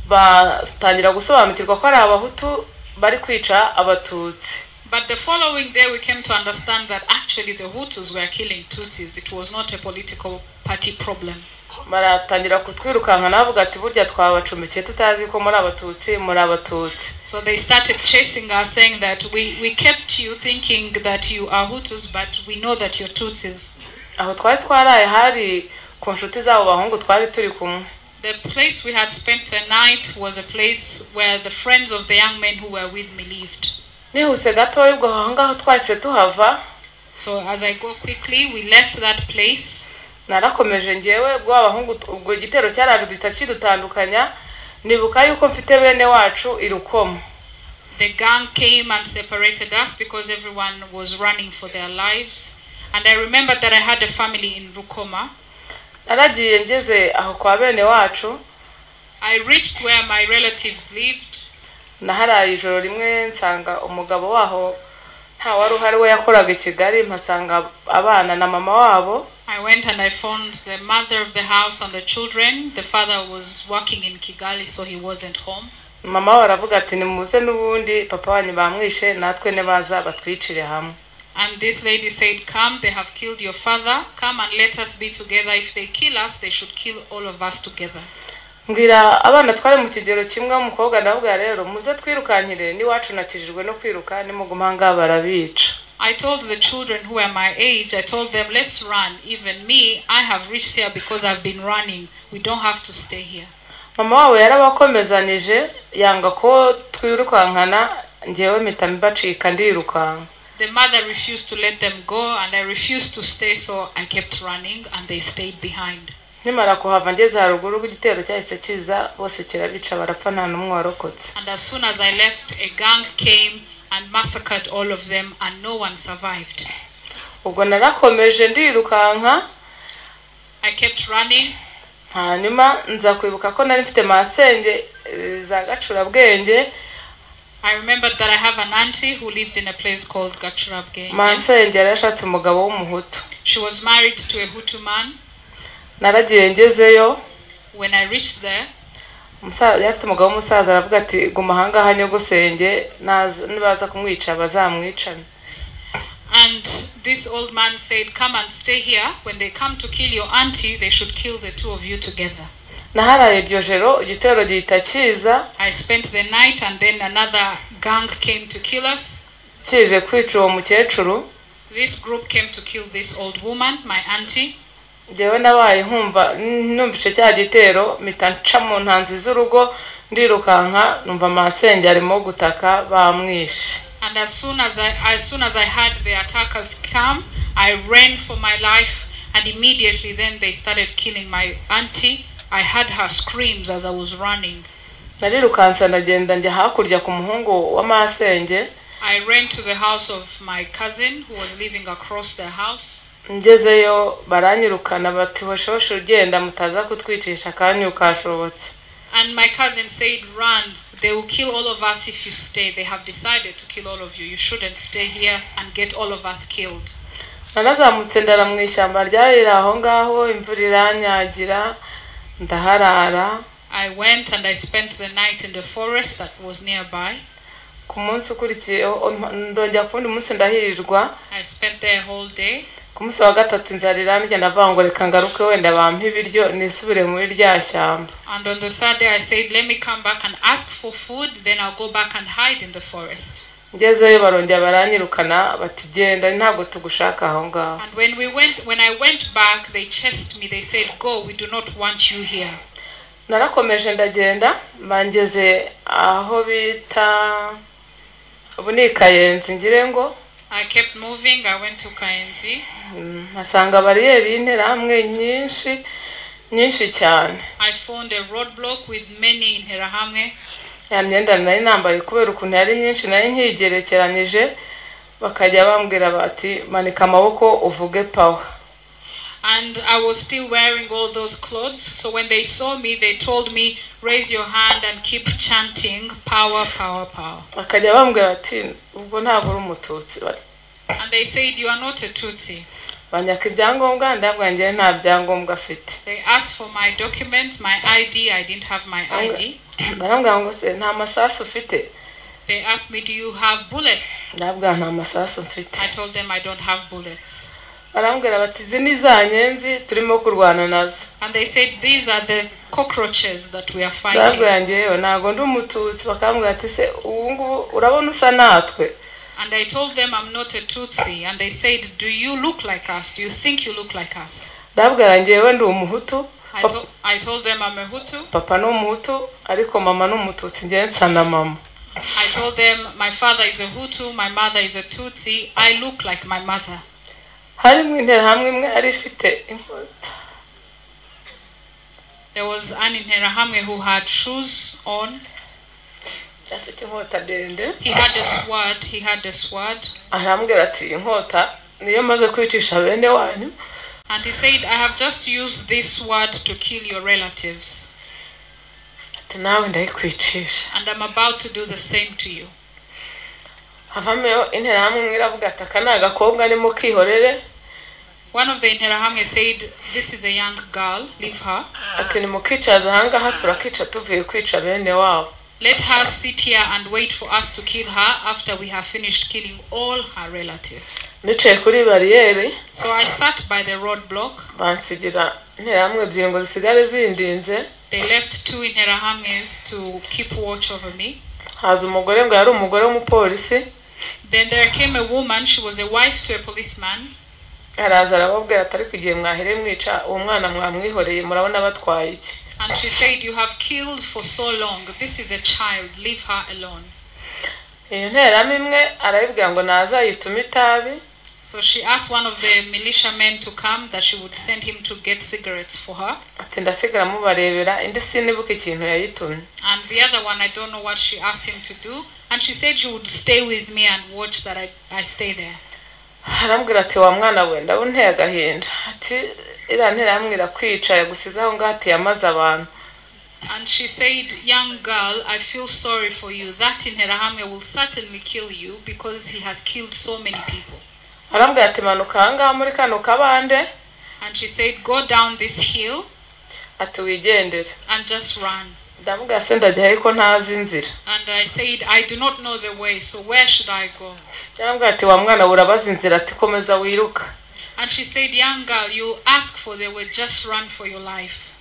batangira gusobanukirwa ko ari abahutu bari kwica abatutsi. But the following day we came to understand that actually the Hutus were killing Tutsis. It was not a political party problem. Baratangira kutwirukanka navuga ati burya twabacumbikiye tutazi ko muri abatutsi. So they started chasing us, saying that we kept you thinking that you are Hutus, but we know that you're Tutsis. Aho twari twaraye hari ku nshuti zabo bahungu twari turi kumwe. The place we had spent the night was a place where the friends of the young men who were with me lived. Nihuse gato ubwo hangaho twahise tuhava. So as I go quickly, we left that place. Narakomeje ngewe ubwo abahungu ubwo igitero cyaraje dutandukanya, nibuka yuko mfite bene wacu irukoma. The gang came and separated us because everyone was running for their lives, and I remembered that I had a family in Rukoma. Naragiye ngeze aho kwa bene wacu. I reached where my relatives lived. Naharaye ijoro rimwe nsanga umugabo waho nta wari uhari we yakoraga i Kigali, mpasanga abana na mama wabo. I went and I found the mother of the house and the children. The father was working in Kigali, so he wasn't home. Mama waravuga ati nimuze n'ubundi papa wanyu bamwishe natwe ne baza batwicire hamwe. And this lady said, come, they have killed your father. Come and let us be together. If they kill us, they should kill all of us together. Ngira abana twari mu kigero kimwe umukobwa ndavuga rero muze twirukankire ni wacu nakijijwe no kwiruka ni mugumanga barabica. I told the children who were my age, I told them, let's run. Even me, I have reached here because I've been running. We don't have to stay here. Mama wawe yarabakomezanije yanga ko twirukankana ngewe mitambacika ndirukanka. The mother refused to let them go and I refused to stay, so I kept running and they stayed behind. Nimara kuhava ngeze haruguru igitero cyahise kiza bose kirabica barapfa nta numwe warokotse. And as soon as I left, a gang came and massacred all of them and no one survived. Ubwo narakomeje ndirukanka. I kept running. Hanyuma nza kwibuka ko nari mfite masenge za Gacurabwenge. I remembered that I have an auntie who lived in a place called Gacurabwenge. Masenge yarashatse umugabo w'umuhutu. She was married to a Hutu man. Naragiye ngezeyo. When I reached there, yafite umugabo w'umusaza aravuga ati guma hanga hanyogosenge nibaza kumwica bazamwicana. And this old man said, come and stay here. When they come to kill your auntie, they should kill the two of you together. Naharaye iryo joro igitero gihita kiza. I spent the night and then another gang came to kill us. Kije kwica uwo mukecuru. This group came to kill this old woman, my auntie. Jewe nabaye numvise cya gitero mitanca mu ntanzi z'urugo ndirukanka numva masenge arimo gutaka bamwishe. And as soon as I heard the attackers come, I ran for my life and immediately then they started killing my auntie. I heard her screams as I was running. Narirukansa ndagenda njya hakurya ku muhungu wa masenge. I ran to the house of my cousin who was living across the house. ngezeyo baranyirukana bati hoshosho ugenda mutaza kutwicisha kandi ukashobotse. And my cousin said, run, they will kill all of us if you stay. They have decided to kill all of you. You shouldn't stay here and get all of us killed. Nanazamutse ndara mu ishyamba ryari aho ngaho, imvura iranyagira ndaharara. I went and I spent the night in the forest that was nearby. Ku munsi ukurikiye ndongera kundi munsi ndahirirwa. I spent there whole day. Ku munsi wa gatatu inzara irambye ndavuga ngo reka ngaruke wenda bampa ibiryo nisubire muri rya shyamba. And on the third day I said, let me come back and ask for food, then I'll go back and hide in the forest. Ngezeyo barongera baranyirukana bati genda ntabwo tugushaka aho ngaho. And when I went back, they chased me. They said, go, we do not want you here. Narakomeje ndagenda bangeze aho bita Kayenzi ngire ngo. I kept moving. I went to Kayenzi. Nasanga bariyeri y'interahamwe nyinshi cyane. I found a roadblock with many interahamwe. Ya myenda nari nambaye kubera ukuntu yari nyinshi nari nkigerekeranyije bakajya bambwira bati manika amaboko uvuge power. And I was still wearing all those clothes, so when they saw me they told me, raise your hand and keep chanting power, power, power. Bakajya bambwira bati ubwo ntabwo uri umututsi. And they said, you are not a Tutsi. Banyaka ibyangombwa ndabwangiye nta byangombwa afite. They asked for my documents, my ID. I didn't have my ID. Barambwira ngo se nta masasu ufite. They asked me, do you have bullets? Ndabwa nta masasu mfite. I told them I don't have bullets. Barambwira bati zini za nyenzi turimo kurwana nazo. And they said, these are the cockroaches that we are fighting. Ndabwa ngeyo ntago ndi umututsi. Bakambwira ati se ubu urabona usa natwe. And I told them I'm not a Tutsi. And they said, do you look like us? Do you think you look like us? Ndabwa ngeyo ndi umuhutu. I told them I'm a Hutu. Papa no umuhutu ariko mama no umututsi ngiye nsana mama. I told them my father is a Hutu, my mother is a Tutsi. I look like my mother. Harimo interahamwe imwe ari ifite inkota. There was an interahamwe who had shoes on. Afite inkota ndende. He had a sword. Arambwira ati inkota niyo maze kwicisha bene wanyu. And he said, I have just used this sword to kill your relatives. Nawe ndayikwicisha. And I'm about to do the same to you. Havameo interahamwe iravuga ati kana agakobwa ni mukihorere. One of the interahamwe said, this is a young girl, leave her. Ati ni mukicaza hanga haturakica tuvuye kwica bene wabo. Let her sit here and wait for us to kill her after we have finished killing all her relatives. Nicaye kuri bariyeri. So I sat by the roadblock. Bansigira interahamwe ebyiri ngo zisigare zindinze. They left two interahamwes to keep watch over me. Haza umugore ngo yari umugore w'umupolisi. Then there came a woman, she was a wife to a policeman. Araza arababwira atari kugiye mwahere mwica uwo mwana mwamwihoreye murabona batwaye iki. And she said, you have killed for so long. This is a child. Leave her alone. Iyo nterahamwe imwe arabibwira ngo nazayitume itabi. So she asked one of the militiamen to come, that she would send him to get cigarettes for her. Ati ndasigara mubarebera indi sinibuka ikintu yayitumye. And the other one, I don't know what she asked him to do. And she said she would stay with me and watch that I stay there. Arambwira ati wa mwana we ndabunteye agahinda. Ati ira nterahamwe irakwica yagusizaho ngati yamaze abantu. And she said, young girl, I feel sorry for you. That interahamwe will certainly kill you because he has killed so many people. Arambwira ati manuka hanga muri kano kabande. And she said, go down this hill. Ati wigendere. And just run. Ndamubwira se ndajya ariko ntazi inzira. And I said, I do not know the way, so where should I go? Arambwira ati wa mwana urabaza inzira ati komeza wiruka. And she said, young girl, you ask for the way, just run for your life.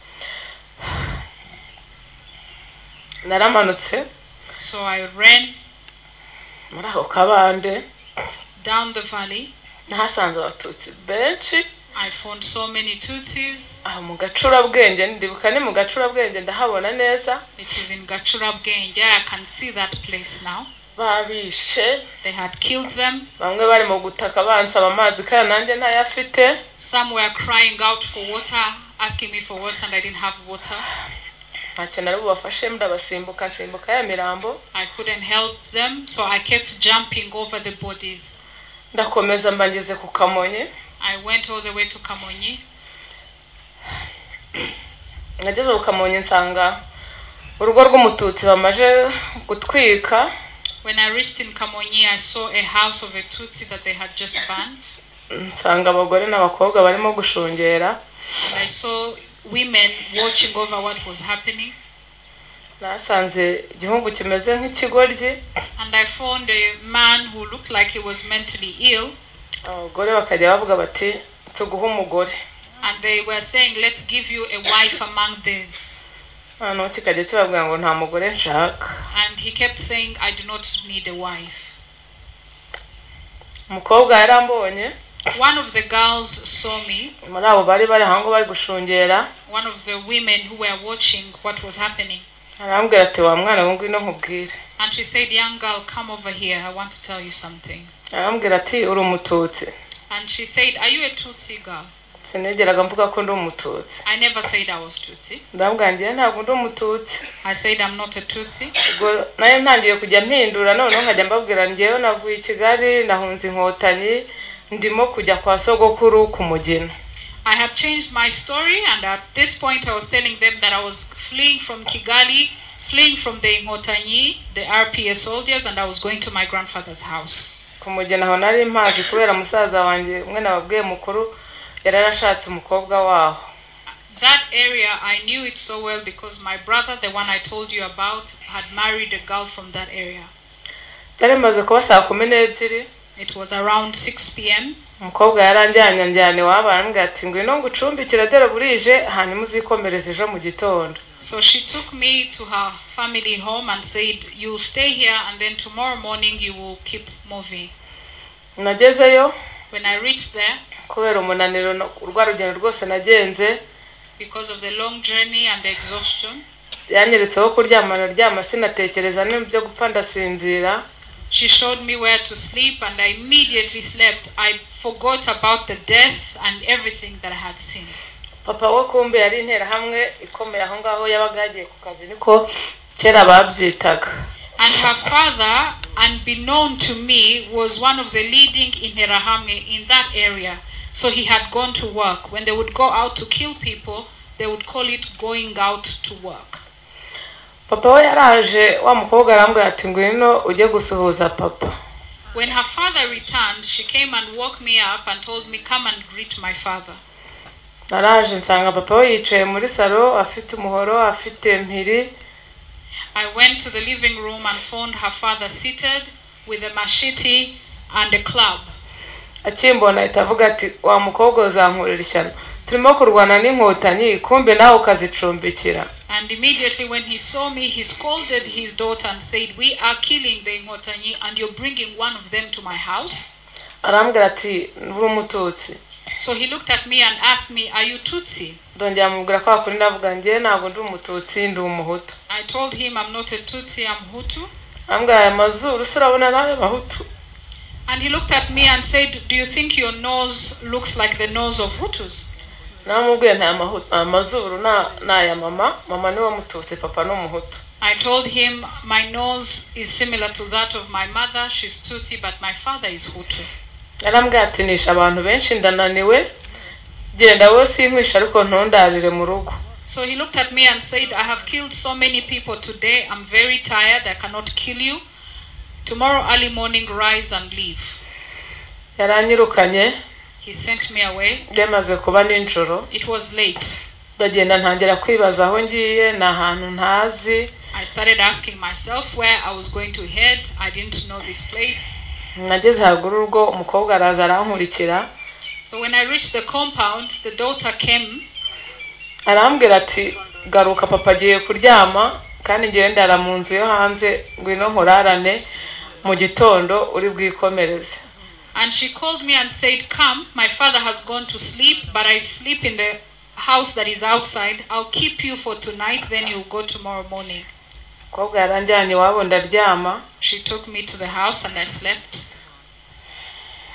Naramanutse. So I ran muri aho kabande. Down the valley. Nahasanze abatutsi benshi. I found so many Tutsis. Mu Gacurabwenge ndibuka ni mu Gacurabwenge ndahabona neza. It is in Gacurabwenge. I can see that place now. Babishe. They had killed them. Bamwe bari mu gutaka bansaba amazi kandi nanjye ntayafite. Some were crying out for water, asking me for water, and I didn't have water. Ntacyo nari bubafashe ndabasimbuka nsimbuka ya mirambo. I couldn't help them, so I kept jumping over the bodies. Ndakomeza mbangeze ku Kamonyi. I went all the way to Kamonyi. Nageze ku Kamonyi nsanga urugo rw'umututsi bamaje gutwika. When I reached in Kamonyi, I saw a house of a Tutsi that they had just burnt. Nsanga abagore n'abakobwa barimo gushungera. And I saw women watching over what was happening. Nasanze igihugu kimeze nk'ikigoryi. And I found a man who looked like he was mentally ill. Abagore bakajya bavuga bati tuguhe umugore. And they were saying, let's give you a wife among these. Hano kikajya kibabwira ngo nta mugore nshaka. And he kept saying, I do not need a wife. Umukobwa yarambonye. One of the girls saw me. Muri abo bari hango bari gushungera. One of the women who were watching what was happening. Arambwira ati wa mwana ngo ngwino nkubwire. And she said, young girl, come over here. I want to tell you something. Arambwira ati uri umututsi. And she said, are you a Tutsi girl? Sinigeraga mvuga ko ndi umututsi. I never said I was Tutsi. Ndabwira ngiye ntabwo ndi umututsi. I said I'm not a Tutsi. Naye ntangiye kujya mpindura none nkajya mbabwira ngiyeyo navuye i Kigali nahunze inkotanyi ndimo kujya kwa sogokuru ku Mugina. I had changed my story, and at this point I was telling them that I was fleeing from Kigali, fleeing from the Inkotanyi, the RPA soldiers, and I was going to my grandfather's house. Ku Mugina aho nari mpazi kubera musaza wanjye umwe nababwiye mukuru yararashatse umukobwa waho. That area I knew it so well because my brother, the one I told you about, had married a girl from that area. Yaremaze kuba saa 12. It was around 6 p.m. Umukobwa yaranjyanye waba arambwira ati ngwino ngucumbikira dore burije hanyuma uzikomereze ejo mu gitondo. So she took me to her family home and said, you stay here and then tomorrow morning you will keep moving. Nagezeyo. When I reached there, kubera umunaniro urwa rugendo rwose nagenze, because of the long journey and the exhaustion, yanyeretseho kuryama sinatekereza n'ibyo gupfa ndasinzira. She showed me where to sleep and I immediately slept. I forgot about the death and everything that I had seen. Papa we kumbe yari intera hamwe ikomeye aho ngaho yabaga yagiye ku kazi niko kera babyitaga. And her father, unbeknown to me, was one of the leading Interahamwe in that area. So he had gone to work. When they would go out to kill people, they would call it going out to work. Papa we yaraje wa mukobwa arambwira ati ngwino ujye gusuhuza papa. When her father returned, she came and woke me up and told me, come and greet my father. Naraje nsanga papa we yicaye muri salo afite umuhoro afite mpiri. I went to the living room and found her father seated with a machete and a club. Akimbona itavuga ati wa mukobwa uzankurira ishyano turimo kurwana n'inkotanyi kumbe nawe ukazicumbikira. And immediately when he saw me, he scolded his daughter and said, we are killing the Inkotanyi and you're bringing one of them to my house. Arambwira ati uri umututsi. So he looked at me and asked me, are you Tutsi? Ndongera mubwira ko akuri ndavuga ngiye ntabwo ndi umututsi ndi umuhutu. I told him I'm not a Tutsi, I'm Hutu. Arambwira aya mazuru urabona nawe bahutu. And he looked at me and said, do you think your nose looks like the nose of Hutus? Namubwiye nta amazuru na ya mama niwe mututsi papa no muhutu. I told him my nose is similar to that of my mother, she's Tutsi, but my father is Hutu. Arambwira ati nisha abantu benshi ndananiwe genda wowe sinkwisha ariko ntondarire mu rugo. So he looked at me and said, I have killed so many people today, I'm very tired, I cannot kill you. Tomorrow early morning rise and leave. Yaranyirukanye. He sent me away. Byamaze kuba ninjoro. It was late. Bagenda ntangira kwibaza aho ngiye na hantu ntazi. I started asking myself where I was going to head. I didn't know this place. Nageze haguru rugo umukobwa araza arankurikira. So when I reached the compound, the daughter came. Arambwira ati garuka papa agiye kuryama kandi ngiye ndara mu nzu yo hanze ngwino nkurarane mu gitondo uri bwikomereze. And she called me and said, come, my father has gone to sleep, but I sleep in the house that is outside. I'll keep you for tonight, then you'll go tomorrow morning. Umukobwa yaranjyanye iwabo ndaryama. She took me to the house and I slept.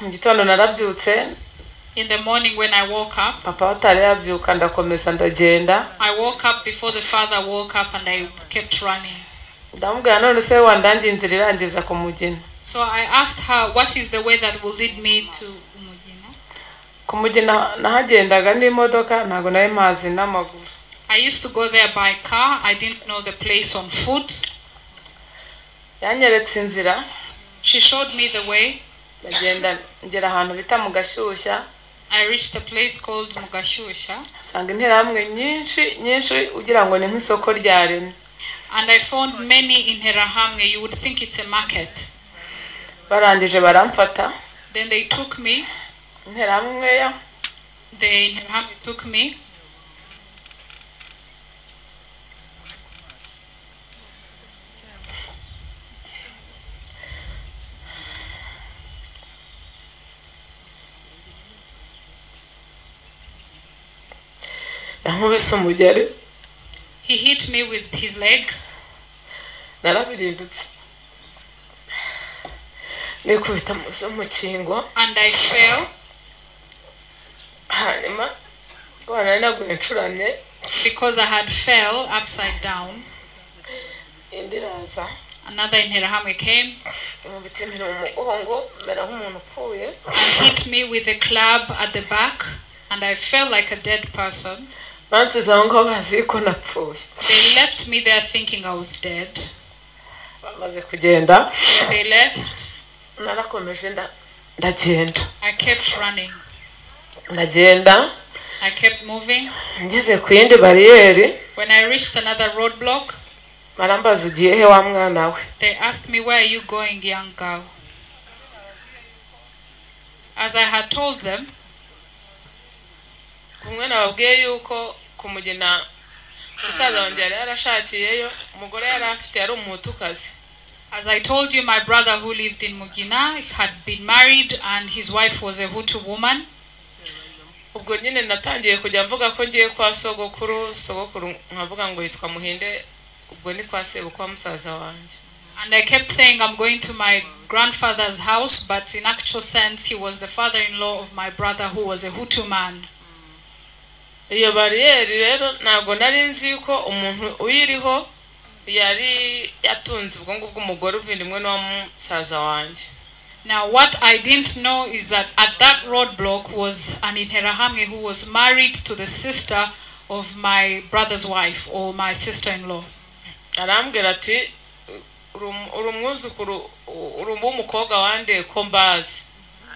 Mu gitondo narabyutse. In the morning when I woke up, papa atari yabyuka ndakomeza ndagenda. I woke up before the father woke up and I kept running. Ndamubwira none se wandangiye inzira irangiza ku Mugina. So I asked her, what is the way that will lead me to Umugina? kumugina nahagendaga n'imodoka ntago naye mazi n'amaguru. I used to go there by car. I didn't know the place on foot. Yanyeretse inzira. She showed me the way. Nagenda ngera ahantu bita mu Gashyushya. I reached a place called Mugashyushya. Sanga interahamwe nyinshi ugira ngo ni nk'isoko rya Rene. And I found many in Interahamwe. You would think it's a market. Barangije baramfata. Then they took me. Interahamwe They took me. He hit me with his leg. And I fell. Because I had fell upside down. Another Interahamwe came and hit me with a club at the back, and I felt like a dead person. They left me there thinking I was dead. When they left, I kept running. I kept moving. When I reached another roadblock, they asked me, "Where are you going, young girl?" As I had told them, as I told you, my brother who lived in Mugina had been married and his wife was a Hutu woman. And I kept saying I'm going to my grandfather's house, but in actual sense he was the father-in-law of my brother who was a Hutu man. Now what I didn't know is that at that roadblock was an Interahamwe who was married to the sister of my brother's wife, or my sister-in-law.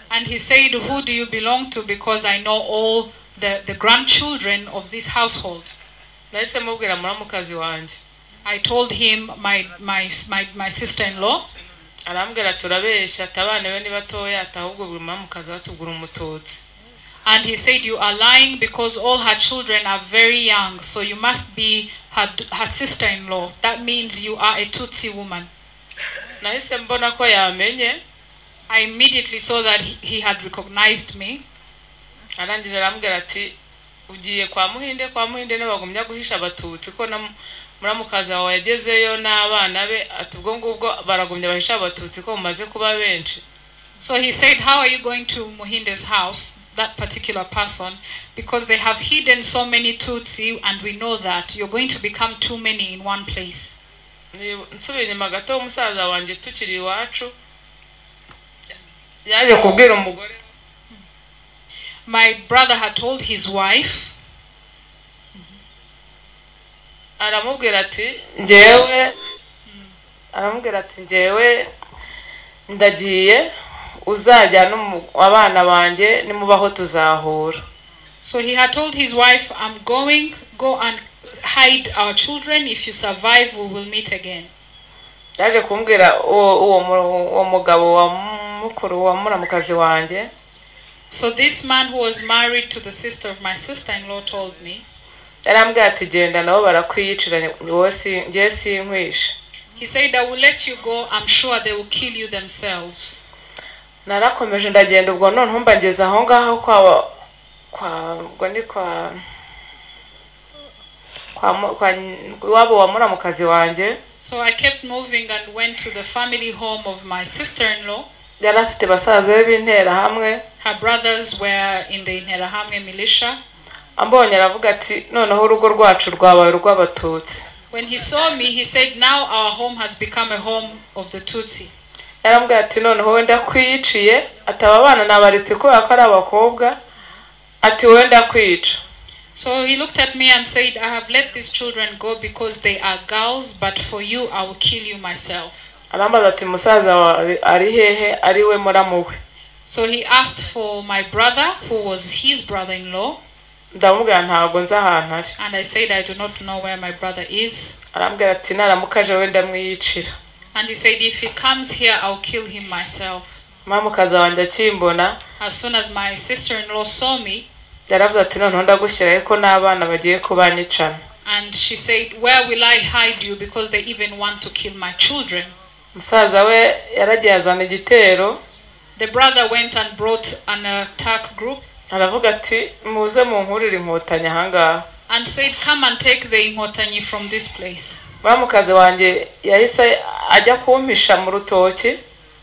And he said, "Who do you belong to? Because I know all the grandchildren of this household." I told him my sister-in-law. And he said, "You are lying because all her children are very young, so you must be her sister-in-law. That means you are a Tutsi woman." I immediately saw that he had recognized me. So he said, "How are you going to Muhinde's house, that particular person, because they have hidden so many Tutsi and we know that you're going to become too many in one place." My brother had told his wife, so he had told his wife, go and hide our children. If you survive, we will meet again. So this man who was married to the sister of my sister-in-law told me, he said, "I will let you go. I'm sure they will kill you themselves." So I kept moving and went to the family home of my sister-in-law. Her brothers were in the Interahamwe militia. When he saw me, he said, "Now our home has become a home of the Tutsi." ati wenda kwica. So he looked at me and said, I have let these children go because they are girls, but for you I will kill you myself. Arambaza ati musaza wawe ari hehe ari we muramuwe. So he asked for my brother, who was his brother-in-law. Ndamubwira ntabwo nzi ahantu ari. And I said, I do not know where my brother is. Arambwira ati naramukaje wenda mwiyicira. And he said, if he comes here, I'll kill him myself. Mamukaza wanjye akimbona. As soon as my sister-in-law saw me, yaravuze ati none ndagushyiraho ko n'abana bagiye kubanyicana. And she said, where will I hide you, because they even want to kill my children. Musaza we yaragiye azana igitero. The brother went and brought an attack group. Aravuga ati muze munkurire inkotanyi ahangaha. And said, come and take the inkotanyi from this place. Mamukazi wanjye yahise ajya kumpisha mu rutoki.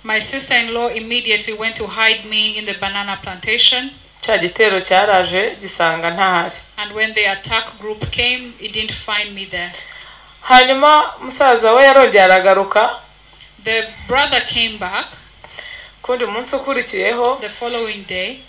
My sister-in-law immediately went to hide me in the banana plantation. Cya gitero cyaraje gisanga ntahari. And when the attack group came, it didn't find me there. Hanyuma musaza we yarongera aragaruka. The brother came back. Kundi munsi ukurikiyeho. The following day.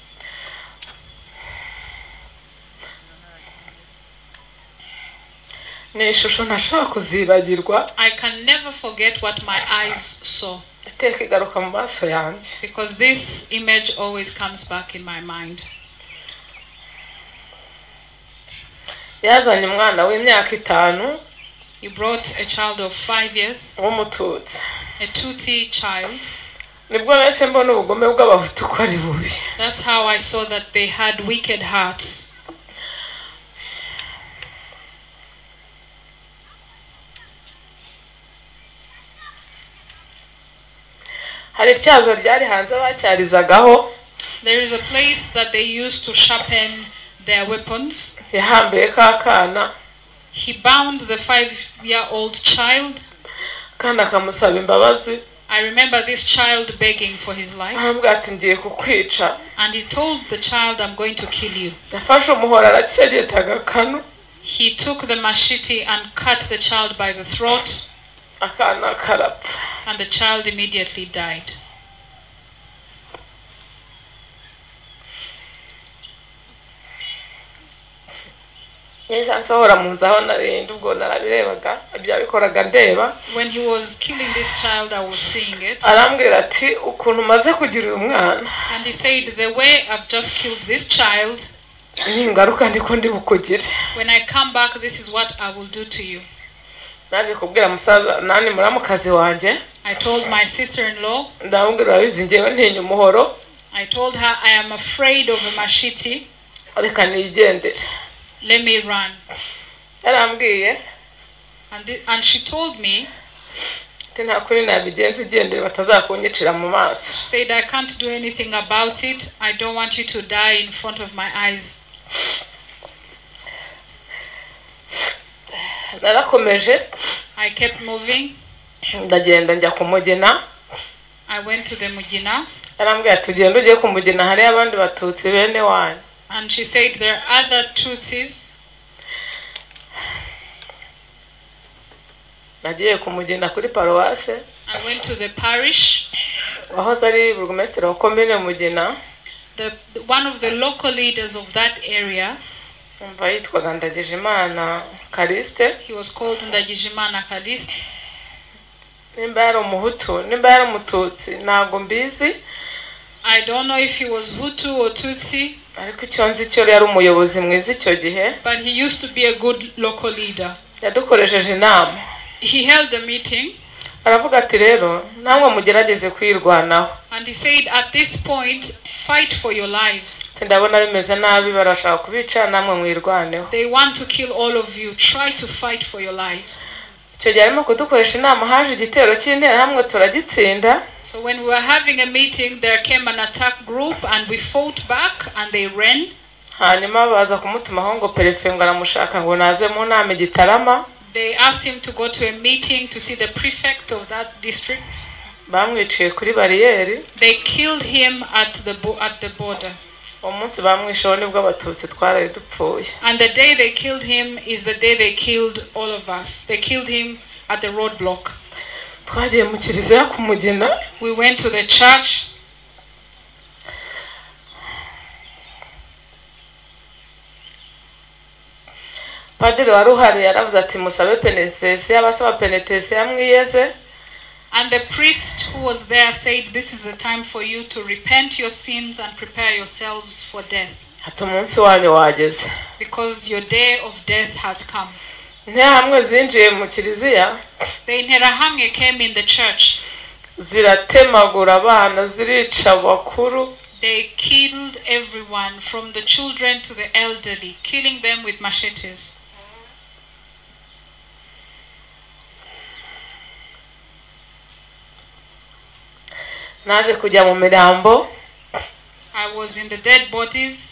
Ni ishusho ntashobora kuzibagirwa. I can never forget what my eyes saw. Iteka igaruka mu maso yanjye. Because this image always comes back in my mind. Yazanye umwana w'imyaka 5. He brought a child of 5 years. W'umututsi. A Tutsi child. Nibwo nahise mbona ubugome bw'abahutu ko ari bubi. That's how I saw that they had wicked hearts. Hari icyazo ryari hanze bacyarizagaho. There is a place that they used to sharpen their weapons. Yahambiye kakana. He bound the 5-year-old child. Kana kamusaba imbabazi. I remember this child begging for his life. Arambwira ati ngiye kukwica. And he told the child, I'm going to kill you. Yafashe umuhoro aracegetaga kanu. He took the machete and cut the child by the throat. Akana karapfa. And the child immediately died. When he was killing this child, I was seeing it. And he said, the way I've just killed this child, when I come back, this is what I will do to you. I told my sister-in-law, I told her, I am afraid of a machete. Let me run. And she told me, she said, I can't do anything about it. I don't want you to die in front of my eyes. I kept moving. I went to the Mugina. And she said, there are other Tutsis. I went to the parish. One of the local leaders of that area, he was called Ndagijimana Kaliste. I don't know if he was Hutu or Tutsi, but he used to be a good local leader. He held a meeting. And he said, at this point, fight for your lives. They want to kill all of you. Try to fight for your lives. So when we were having a meeting, there came an attack group and we fought back and they ran. They asked him to go to a meeting to see the prefect of that district. They killed him at the border. And the day they killed him is the day they killed all of us. They killed him at the roadblock. We went to the church. padiri wari uhari yaravuze ati musabe penetesi abasaba penetesi yamwiyeze. And the priest who was there said, this is the time for you to repent your sins and prepare yourselves for death. Ati umunsi wanyu wageze. Because your day of death has come. Interahamwe zinjiye mu kiliziya. The Interahamwe came in the church. Ziratemagura abana, zirica abakuru. They killed everyone from the children to the elderly, killing them with machetes. Naje kujya mu mirambo. I was in the dead bodies.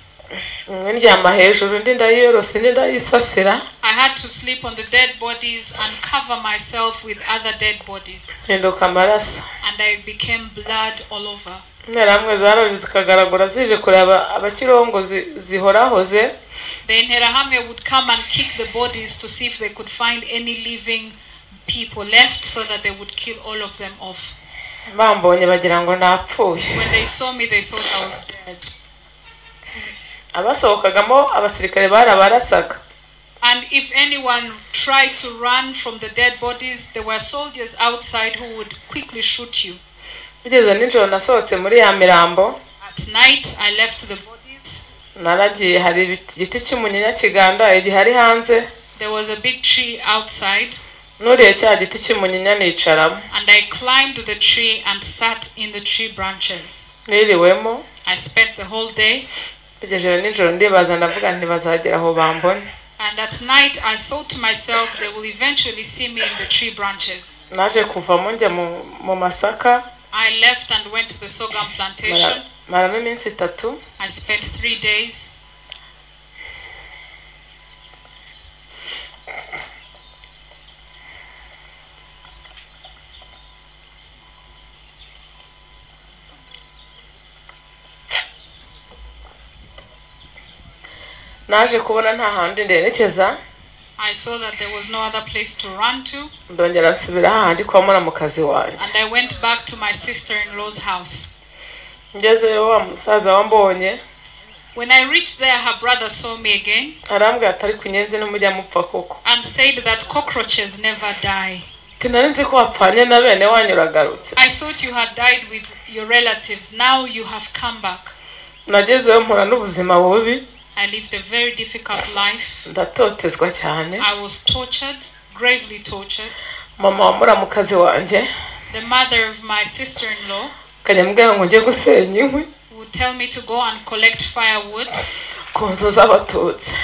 Ndyama hejuru ndi ndayorose ndayisasira. I had to sleep on the dead bodies and cover myself with other dead bodies. Hinduka amaraso. And I became blood all over. Interahamwe zaraje zikagaragura zije kureba abakirongo zihorahoze. The Interahamwe would come and kick the bodies to see if they could find any living people left so that they would kill all of them off. Bambonye bagira ngo napfuye. When they saw me, they thought I was dead. Abasohokagamo abasirikare barabarasaga. And if anyone tried to run from the dead bodies, there were soldiers outside who would quickly shoot you. Bigeze nijoro nasohotse muri ya mirambo. At night, I left the bodies. Naragiye hari igiti cy'umunyinya kiganda igihari hanze. There was a big tree outside. Nuriye cya giti cy'umunyinya nicaramo. And I climbed the tree and sat in the tree branches. Niriwemo. I spent the whole day. Bigeze nijoro ndibaza ndavuga nti bazagera aho bambone. And at night I thought to myself, they will eventually see me in the tree branches. Naje kuvamo njya mu masaka. I left and went to the sorghum plantation. Maramo iminsi 3. I spent 3 days. Naje kubona nta handi nderekeza. I saw that there was no other place to run to. Ndongera nsubira handi kwa mwana mukazi wanjye. And I went back to my sister-in-law's house. Ngezeyo wa musaza wambonye. When I reached there, her brother saw me again. Arambwira atari kunyenze n'umujya mupfa koko. And said that cockroaches never die. Tinarinze ko wapfanye na bene wanyu uragarutse. I thought you had died with your relatives. Now you have come back. Nagezeyo mpura n'ubuzima bubi. I lived a very difficult life. Ndatotezwa cyane. I was tortured, gravely tortured. Mama wamura mukazi wanjye. The mother of my sister-in-law kanyambwira ngo ngiye gusenya inkwi. would tell me to go and collect firewood. Ku nzu z'abatutsi.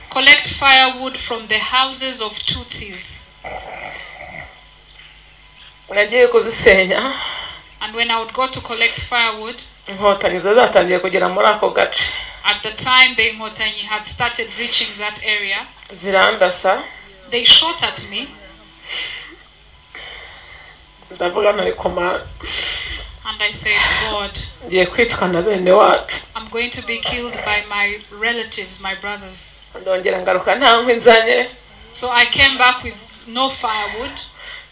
Collect firewood from the houses of Tutsis. Nagiye kuzisenya. And when I would go to collect firewood, inkotanyi zatangiye kugera muri ako gace. at the time the Inkotanyi had started reaching that area. Zirandasa. They shot at me. Ndavuga nari komana. And I said, God, ngiye kwitwa na bene wacu. I'm going to be killed by my relatives, my brothers. Ndongera ngaruka nta nkwi nzanye. So I came back with no firewood.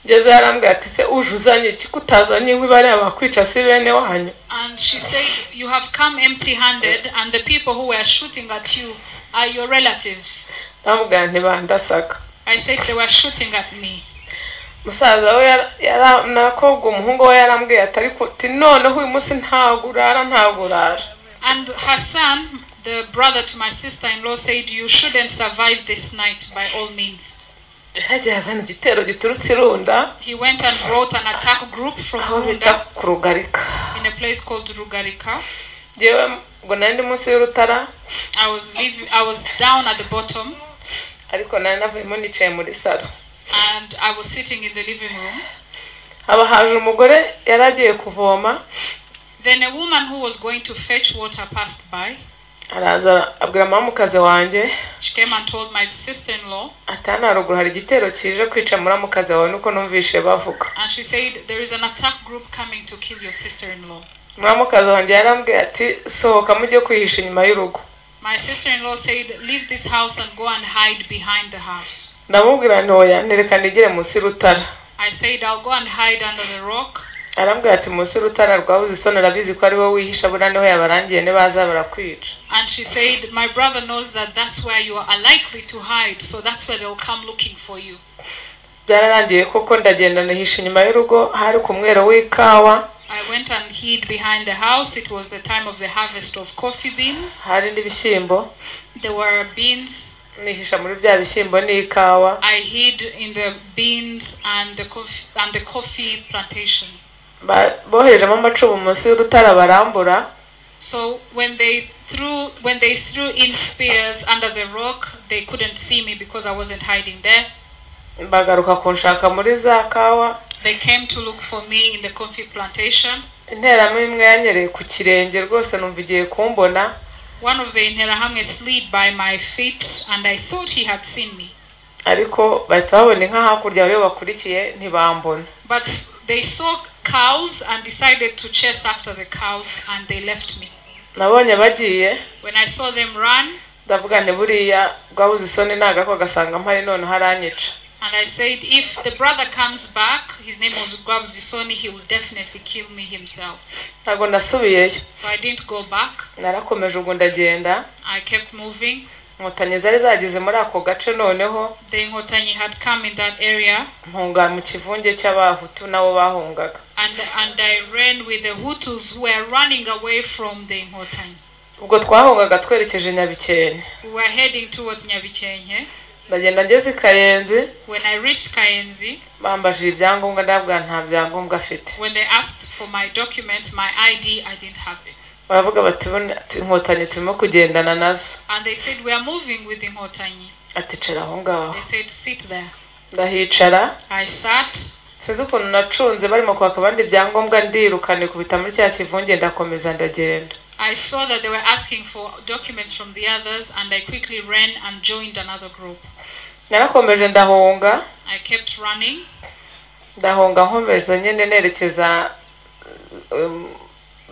Ngeze yarambwira ati se uje uzanye iki kutazanye inkwi bari abakwica si bene wanyu. And she said, you have come empty-handed, and the people who were shooting at you are your relatives. Ndamubwira nti bandasaka. I said they were shooting at me. Musaza we nakobwa umuhungu we yarambwiye atari kuti noneho uyu munsi ntagurara. And her son, the brother to my sister-in-law, said, you shouldn't survive this night by all means. Yagiye azana igitero giturutse Runda. He went and brought an attack group from Runda in a place called Rugarika. Jewe ngo nandi munsi y'urutara. I was down at the bottom. Ariko nari navuyemo nicaye muri salo. And I was sitting in the living room. Haba haje umugore yaragiye kuvoma. Then a woman who was going to fetch water passed by. Araza abwira mama mukazi wanjye. She came and told my sister-in-law. Atana ruguru hari igitero kije kwica muri mukazi wawe nuko numvishe bavuga. And she said there is an attack group coming to kill your sister-in-law. Mama mukazi wanjye yarambwiye ati sohoka mujye kwihisha inyuma y'urugo. My sister-in-law said, leave this house and go and hide behind the house. Ndamubwira ntoya nereka ndigire munsi y'urutara. I said, I'll go and hide under the rock. arambwira ati munsi y'urutara rwabuze isoni arabizi ko ari wowe wihisha buriya niho yabarangiye nibaza barakwica. And she said, my brother knows that that's where you are likely to hide, so that's where they'll come looking for you. Byararangiye koko ndagenda nahisha inyuma y'urugo hari ku mwero w'ikawa. I went and hid behind the house. It was the time of the harvest of coffee beans. Hari n'ibishyimbo. There were beans. Nihisha muri bya bishyimbo n'ikawa. I hid in the beans and the coffee plantation. Boherejemo amacumu munsi y'urutara barambura. So when they threw in spears under the rock, they couldn't see me because I wasn't hiding there. Bagaruka kunshaka muri za kawa. They came to look for me in the coffee plantation. Interamo imwe yanyereye ku kirenge rwose numva igiye kumbona. One of the interahamwe slid by my feet and I thought he had seen me. Ariko bahita babona inka hakurya yo bakurikiye ntibambona. But they saw cows and decided to chase after the cows and they left me. Nabonye bagiye. When I saw them run, ndavuga ne buriya rwabuze isoni naga ko gasanga mpari none haranyica. And I said, if the brother comes back, his name was Gwabzisoni, he will definitely kill me himself. Ntago nasubiyeyo. So I didn't go back. Narakomeje ubwo ndagenda. I kept moving. Inkotanyi zari zageze muri ako gace noneho. The Inkotanyi had come in that area. Mpunga mu kivunge cy'abahutu nabo bahungaga. And I ran with the Hutus who were running away from the Inkotanyi. Ubwo twahungaga twerekeje Nyabikenke. We were heading towards Nyabikenke. Ndagenda ngeze Kayenzi. When I reached Kayenzi, bambajije ibyangombwa ndabwa nta byangombwa afite. When they asked for my documents, my ID, I didn't have it. Baravuga bati Inkotanyi turimo kugendana nazo. And they said, we are moving with Inkotanyi. Ati cara aho ngaho. They said, sit there. Ndahicara. I sat. Sinzi ukuntu nacunze barimo kwaka abandi byangombwa ndirukane kubita muri cya kivunge ndakomeza ndagenda. I saw that they were asking for documents from the others and I quickly ran and joined another group. Narakomeje ndahonga. I kept running. Ndahonga nkomeza nyene nerekeza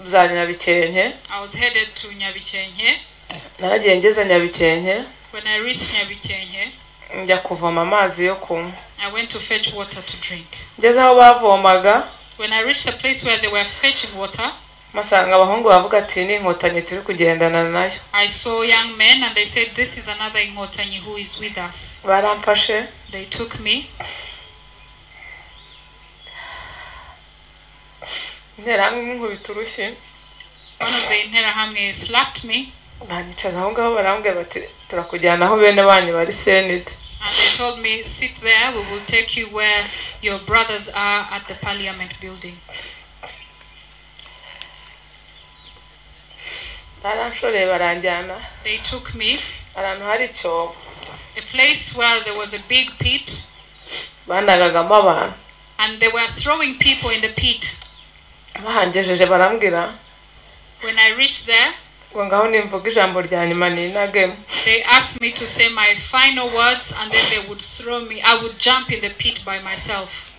za Nyabikenke. I was headed to Nyabikenke. Naragiye ngeze Nyabikenke. When I reached Nyabikenke, njya kuvoma amazi yo kunywa. I went to fetch water to drink. Ngeze aho bavomaga. When I reached a place where they were fetching water, masanga abahungu bavuga ati ni Inkotanyi turi kugendana nayo. I saw young men and they said, this is another Inkotanyi who is with us. Baramfashe. They took me. Interahamwe biturushye. One of the interahamwe slapped me. Banyicaza aho ngaho barambwira bati turakujyana aho bene banyu bari Senate. And they told me, sit there, we will take you where your brothers are at the Parliament building. They took me a place where there was a big pit and they were throwing people in the pit. When I reached there, they asked me to say my final words and then they would throw me. I would jump in the pit by myself.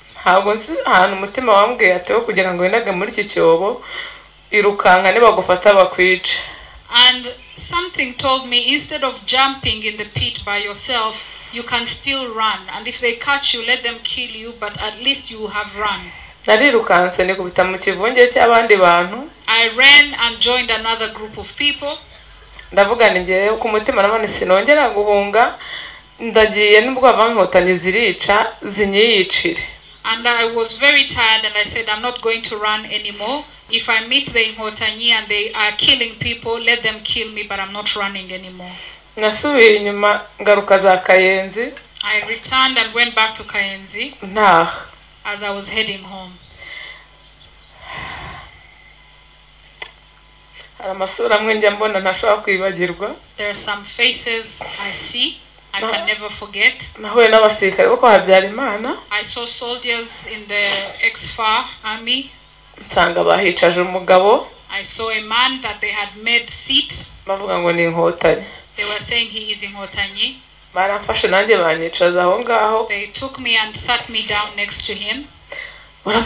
And something told me, instead of jumping in the pit by yourself, you can still run. And if they catch you, let them kill you, but at least you will have run. I ran and joined another group of people. And I was very tired and I said, I'm not going to run anymore. If I meet the Inkotanyi and they are killing people, let them kill me, but I'm not running anymore. I returned and went back to Kayenzi as I was heading home. There are some faces I see I can never forget. I saw soldiers in the ex-FAR army. I saw a man that they had made sit. They were saying he is Inkotanyi. They took me and sat me down next to him. And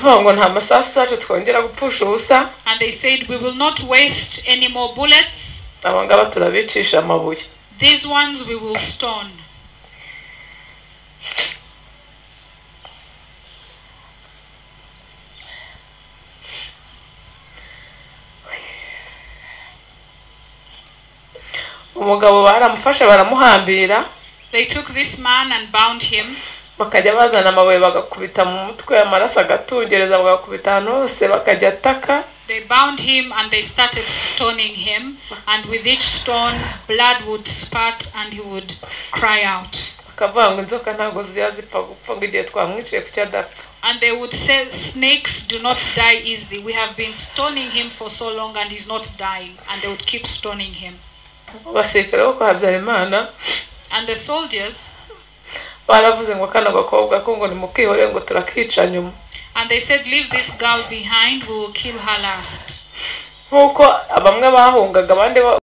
they said, we will not waste any more bullets. These ones we will stone. umugabo baramufasha baramuhambira. They took this man and bound him. Bakajya bazana amabuye bagakubita mu mutwe, amaraso agatungereza bagakubita ahantu hose, bakajya ataka. They bound him and they started stoning him, and with each stone blood would spurt and he would cry out. Bakavuga ngo inzoka ntago ziyazipfa gupfa ngo igihe twamwiciye ku cyadapfa. And they would say, snakes do not die easily. We have been stoning him for so long and he's not dying. And they would keep stoning him. Abasirikare bo kwa Habyarimana and the soldiers baravuze ngo kana gakobwa ko ngo nimukihore ngo turakica nyuma. And they said, leave this girl behind, we will kill her last. Nkuko bamwe bahungaga abandi